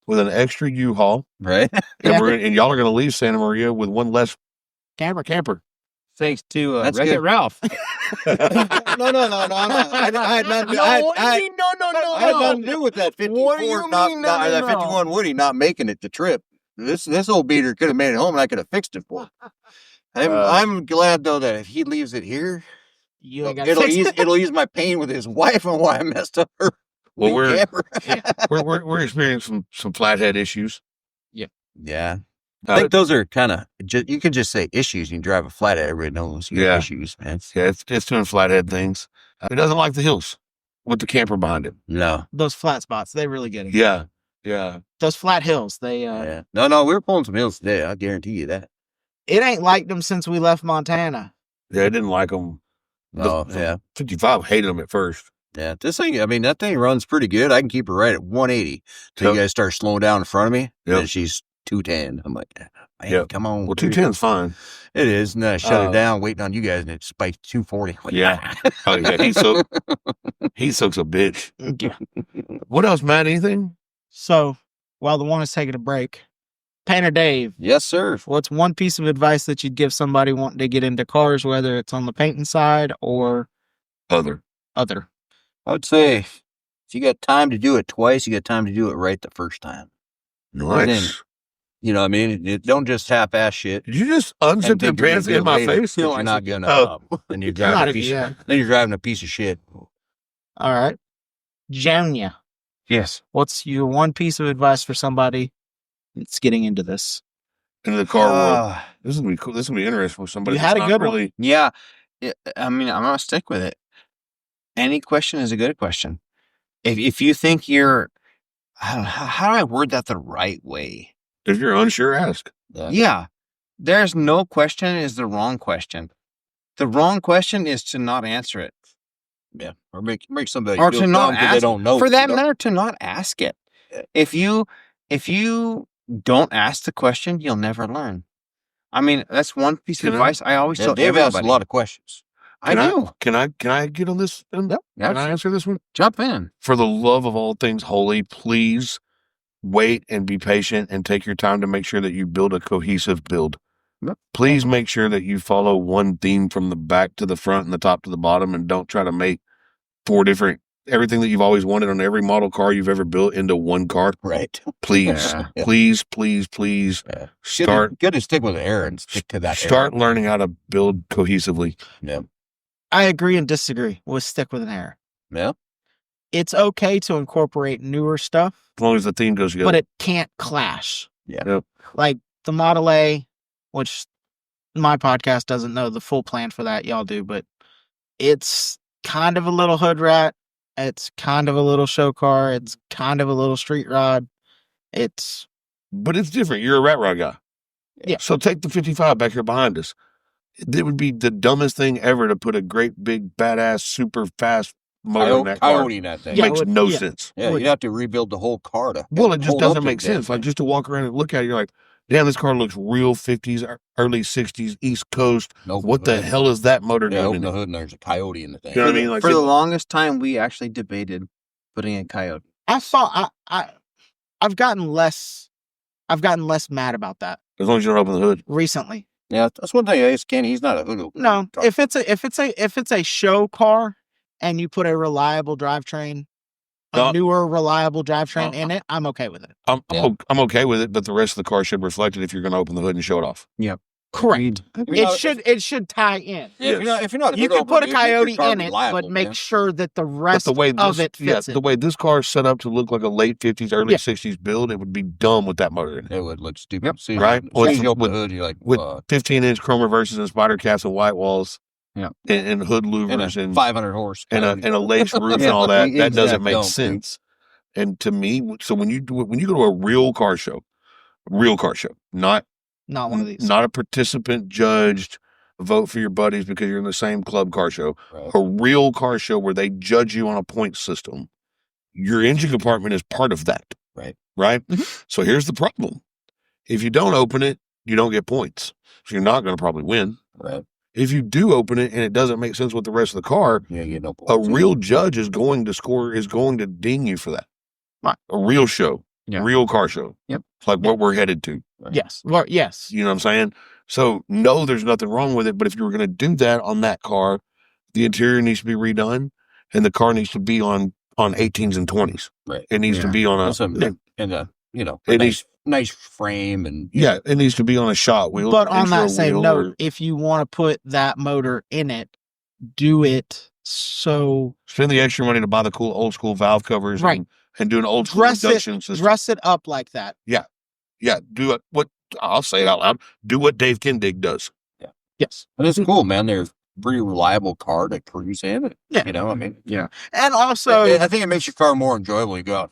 with an extra U-Haul, right? and and y'all are gonna leave Santa Maria with one less camper. Thanks to That's Wreck-It good. Ralph. no. I had nothing. I had nothing to do with that 54. What do you mean, no, that no? 51 Woody not making it the trip. This old beater could have made it home, and I could have fixed it for him. I'm glad though that if he leaves it here, You ain't gotta it'll fix ease it. it'll ease my pain with his wife and why I messed up her Well, big camper. we're experiencing some flathead issues. Yeah. I think those are kind of you can just say issues. You drive a flathead, everybody knows you got Yeah. issues, man. Yeah, it's doing flathead things. It doesn't like the hills with the camper behind it. No. Those flat spots, they really get it. Yeah, yeah. Those flat hills, they Yeah. No, we were pulling some hills today. I guarantee you that. it ain't like them since we left Montana. Yeah, I didn't like them. Oh, yeah. 55 hated them at first. Yeah. This thing, I mean, that thing runs pretty good. I can keep her right at 180 till Yep. you guys start slowing down in front of me. Yep. And she's 210. I'm like, man, Yep. come on. Well, dude. 210's fine. It is. And then I shut Uh, it down, waiting on you guys, and it spikes 240. Like, Yeah. Oh, yeah, he sucks a bitch. What else, Matt? Anything? So while the one is taking a break, Painter Dave, Yes, sir. what's one piece of advice that you'd give somebody wanting to get into cars, whether it's on the painting side or Other. other? I would say if you got time to do it twice, you got time to do it right the first time. Nice. You know what I mean? Don't just half-ass shit. Did you just and unzip your think you're gonna pants do in it my later, face? that you're not gonna. Oh. Then you're Not driving a if- piece. yeah. Then you're driving a piece of shit. All right. Jania, Yes. what's your one piece of advice for somebody that's getting into this? Into the car world. Ah, This is gonna be cool. This is gonna be interesting for somebody. You that's had a not good one. really. Yeah. I mean, I'm gonna stick with it. Any question is a good question. If you think you're, I don't know, how do I word that the right way? If you're unsure, ask. Yeah. There's no question is the wrong question. The wrong question is to not answer it. yeah. Or make somebody Or feel to not dumb 'cause they ask- don't know. For that you know? matter, to not ask it. If you don't ask the question, you'll never learn. I mean, that's one piece Can of I- advice I always Yeah, tell Dave asks a everybody. lot of questions. I do. Can I get on this? Then? Yep. Can I answer this one? Jump in. For the love of all things holy, please wait and be patient and take your time to make sure that you build a cohesive build. Yep. Please make sure that you follow one theme from the back to the front and the top to the bottom, and don't try to make 4 different everything that you've always wanted on every model car you've ever built into one car. Right. Please, Yeah. please, please, please Yeah. start Good to stick with air and stick to that. start learning how to build cohesively. Yeah. I agree and disagree with stick with an air. Yeah. It's okay to incorporate newer stuff, As long as the theme goes together. but it can't clash. Yeah. Yep. Like the Model A, which my podcast doesn't know the full plan for that. Y'all do, but it's kind of a little hood rat. It's kind of a little show car. It's kind of a little street rod. It's But it's different. You're a rat rod guy. Yeah. So take the 55 back here behind us. It would be the dumbest thing ever to put a great big badass super fast motor in that car. Coyote in that thing. Yeah, Makes it would- no yeah. sense. Yeah, would- you'd have to rebuild the whole car to. Well, it just hold up doesn't to make the damn sense. Like thing. just to walk around and look at it, you're like, damn, this car looks real 50s, early 60s, East Coast. Nope. What the hell is that motor Yeah, doing open in the it? hood and there's a coyote in the thing. You know what I mean? Like For it- the longest time, we actually debated putting a Coyote. I've gotten less mad about that as long as you don't open the hood. recently. Yeah, that's one thing. Ace Kenny, he's not a hood opener. No, if it's a show car and you put a reliable drivetrain, No. a newer reliable drivetrain in it, I'm okay with it. I'm okay with it, but the rest of the car should reflect it if you're going to open the hood and show it off. Correct. You know, It should tie in. Yeah, if you're not a You hood can opener, put a dude, make your coyote car in it, reliable, but make man. sure that the But rest the way of this, it fits the it. way this car is set up to look like a late 50s, early Yeah. 60s build, it would be dumb with that motor in it. It would look stupid. Yep. See, Right? As Well, soon as it's- you open with- the hood, you're like, With fuck. 15-inch chrome reverses and spider caps and white walls, Yeah. and hood And louvers a and 500 horse. and coyote. a lace roof and Yeah, all that. That doesn't exactly. make Don't, dude. sense. And to me, so when you go to a real car show, not Not one of these. not a participant judged vote for your buddies because you're in the same club car show, Right. a real car show where they judge you on a point system. Your engine compartment is part of that. Right. Right. Mhm. So here's the problem: if you don't open it, you don't get points. So you're not going to probably win. Right. If you do open it and it doesn't make sense with the rest of the car, Yeah, you get no a points. real judge is going to ding you for that. Right. A real show, Yeah. real car show. Yep. It's like what we're headed to. Yes. Well, yes. You know what I'm saying? So no, there's nothing wrong with it. But if you were going to do that on that car, the interior needs to be redone and the car needs to be on 18s and 20s. Right. It needs to Yeah. be on a, Also, and a It nice frame and yeah, it needs to be on a shot wheel. But on that intro same wheel, note, or if you want to put that motor in it, do it so spend the extra money to buy the cool old school valve covers Right. and do an old school dress induction it, system. dress it up like that. Yeah, do it. What I'll say it out loud. Do what Dave Kindig does. Yes. and it's cool, man. They're a pretty reliable car to cruise in. Yeah. You know, I mean, And also, I think it makes your car more enjoyable. You go out,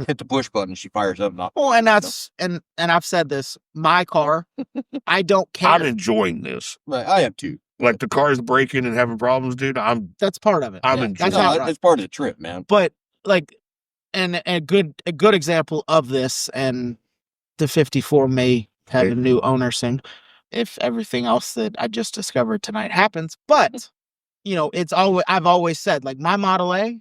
hit the push button, she fires up. Not well, and that's and I've said this. My car, I don't care. I'm enjoying this. right. I have two. Like the car's breaking and having problems, dude. That's part of it. I'm Yeah. enjoying That's how it. I ride. It's part of the trip, man. But like, and a good example of this, and the 54 may have a new owner soon, if everything else that I just discovered tonight happens. But it's always I've always said, like, my Model A,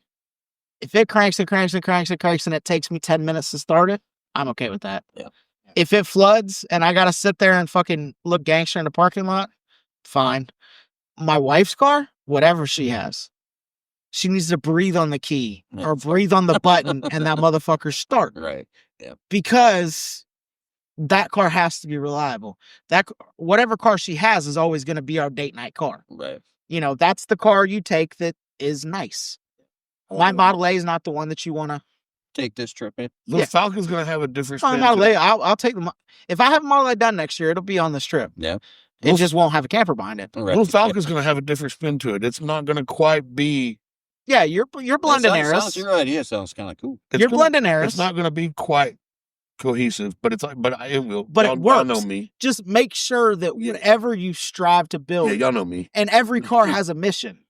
if it cranks and cranks and cranks and cranks and it takes me 10 minutes to start it, I'm okay with that. Yeah. If it floods and I gotta sit there and fucking look gangster in the parking lot, fine. My wife's car, whatever she has, she needs to breathe on the key Yeah. or breathe on the button and that motherfucker start, Right. because that car has to be reliable. Whatever car she has is always going to be our date night car. Right. That's the car you take that is nice. My Model A is not the one that you want to. Take this trip in. The Yeah. Falcon's gonna have a different My spin. Model to it. A, I'll take the. If I have a Model A done next year, it'll be on this trip. Yeah. It Well, just won't have a camper behind it. Right. Little Falcon's gonna have a different spin to it. It's not gonna quite be. Yeah, you're blending Sounds, eras. your idea sounds kind of cool. It's You're gonna- blending eras. It's not gonna be quite cohesive, but it will. But it y'all know works. me. Just make sure that Yeah. whatever you strive to build, Yeah, y'all know me. and every car has a mission.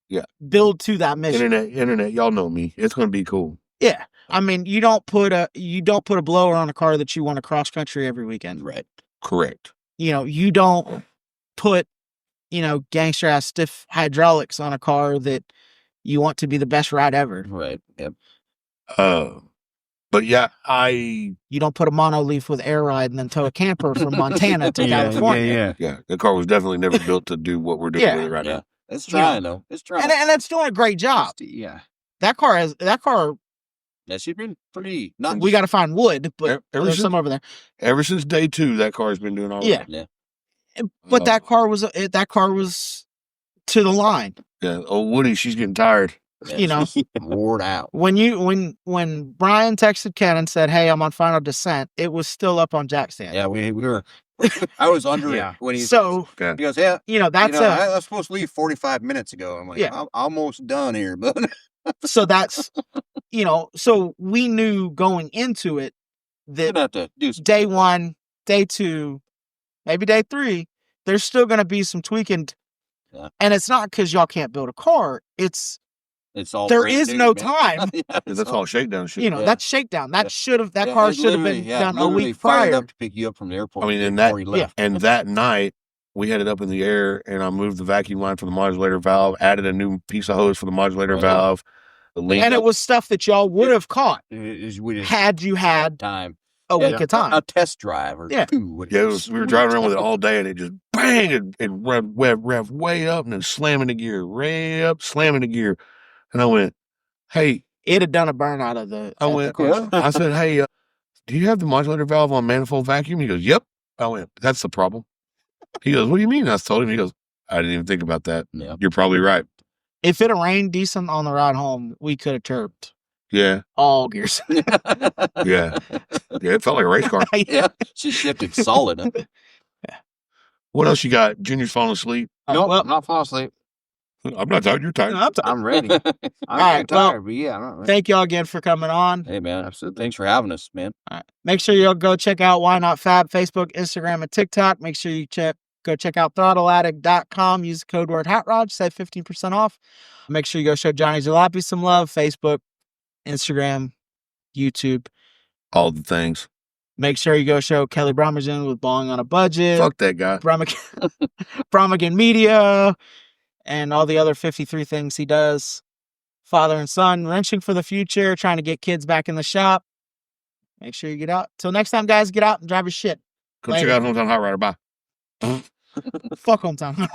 Yeah. Build to that mission. Internet, y'all know me. It's gonna be cool. Yeah. I mean, you don't put a blower on a car that you want to cross country every weekend. Right. Correct. You don't put, gangster ass stiff hydraulics on a car that you want to be the best ride ever. Right. Yep. But yeah, I You don't put a monoleaf with air ride and then tow a camper from Montana to California. yeah, the car was definitely never built to do what we're doing Yeah. with it right Yeah. now. It's trying though. It's trying. And it's doing a great job. Yeah. That car. Yeah, she's been pretty nuts. We got to find wood, but Ever there's since- some over there. Ever since day 2, that car's been doing all right. Yeah. Yeah. But Oh. that car was to the line. Yeah. Oh, Woody, she's getting tired. Yeah, You know. she's worn out. When Brian texted Ken and said, "Hey, I'm on Final Descent," it was still up on jack stand. Yeah, we were. I was under Yeah. it when he. So Okay. He goes, yeah. that's I was supposed to leave 45 minutes ago. I'm like, Yeah. I'm almost done here, but so that's so we knew going into it you that have to do some day 1, day 2, maybe day 3, there's still going to be some tweaking. Yeah. And it's not because y'all can't build a car. It's It's all there brand is new, no man. time. Yeah, Yeah, it's that's all shakedown shit. Yeah. That's shakedown. That Yeah, car it should have been literally- done a literally week fired prior. up to pick you up from the airport. I mean, and before he left. And that night, we had it up in the air, and I moved the vacuum line for the modulator valve, added a new piece of hose for the modulator Right. valve. Linked And it up- was stuff that y'all would have caught We just had you had time. a Yeah, week of time. A test drive or Yeah. two. Yeah, we were driving around with it all day, and it just bang and rev way up, and then slamming the gear, way up, slamming the gear. And I went, "Hey," It had done a burnout of the. I at the went, car show. I said, "Hey, do you have the modulator valve on manifold vacuum?" He goes, "Yep." I went, "That's the problem." He goes, "What do you mean?" I told him. He goes, "I didn't even think about that. Yeah. You're probably right." If it had rained decent on the ride home, we could have chirped Yeah, all gears. yeah, it felt like a race car. Yeah. She shifted solid. Huh? What else you got? Junior's falling asleep. Nope, well, I'm not falling asleep. I'm not tired. You're tired. I'm ready. I'm right, well, tired, but yeah, I'm not ready. Thank y'all again for coming on. Hey, man. Absolutely. Thanks for having us, man. All right. Make sure you'll go check out Why Not Fab, Facebook, Instagram, and TikTok. Make sure you go check out throttleaddict.com. Use the code word Hot Rod, save 15% off. Make sure you go show Johnny Jalopy some love. Facebook, Instagram, YouTube. All the things. Make sure you go show Kelly Bromagen with Balling on a Budget. Fuck that guy. Bromagen Media, and all the other 53 things he does. Father and son, wrenching for the future, trying to get kids back in the shop. Make sure you get out. Till next time, guys, get out and drive your shit. Come check Later. out Hometown Hot Rider. Bye. Fuck hometown.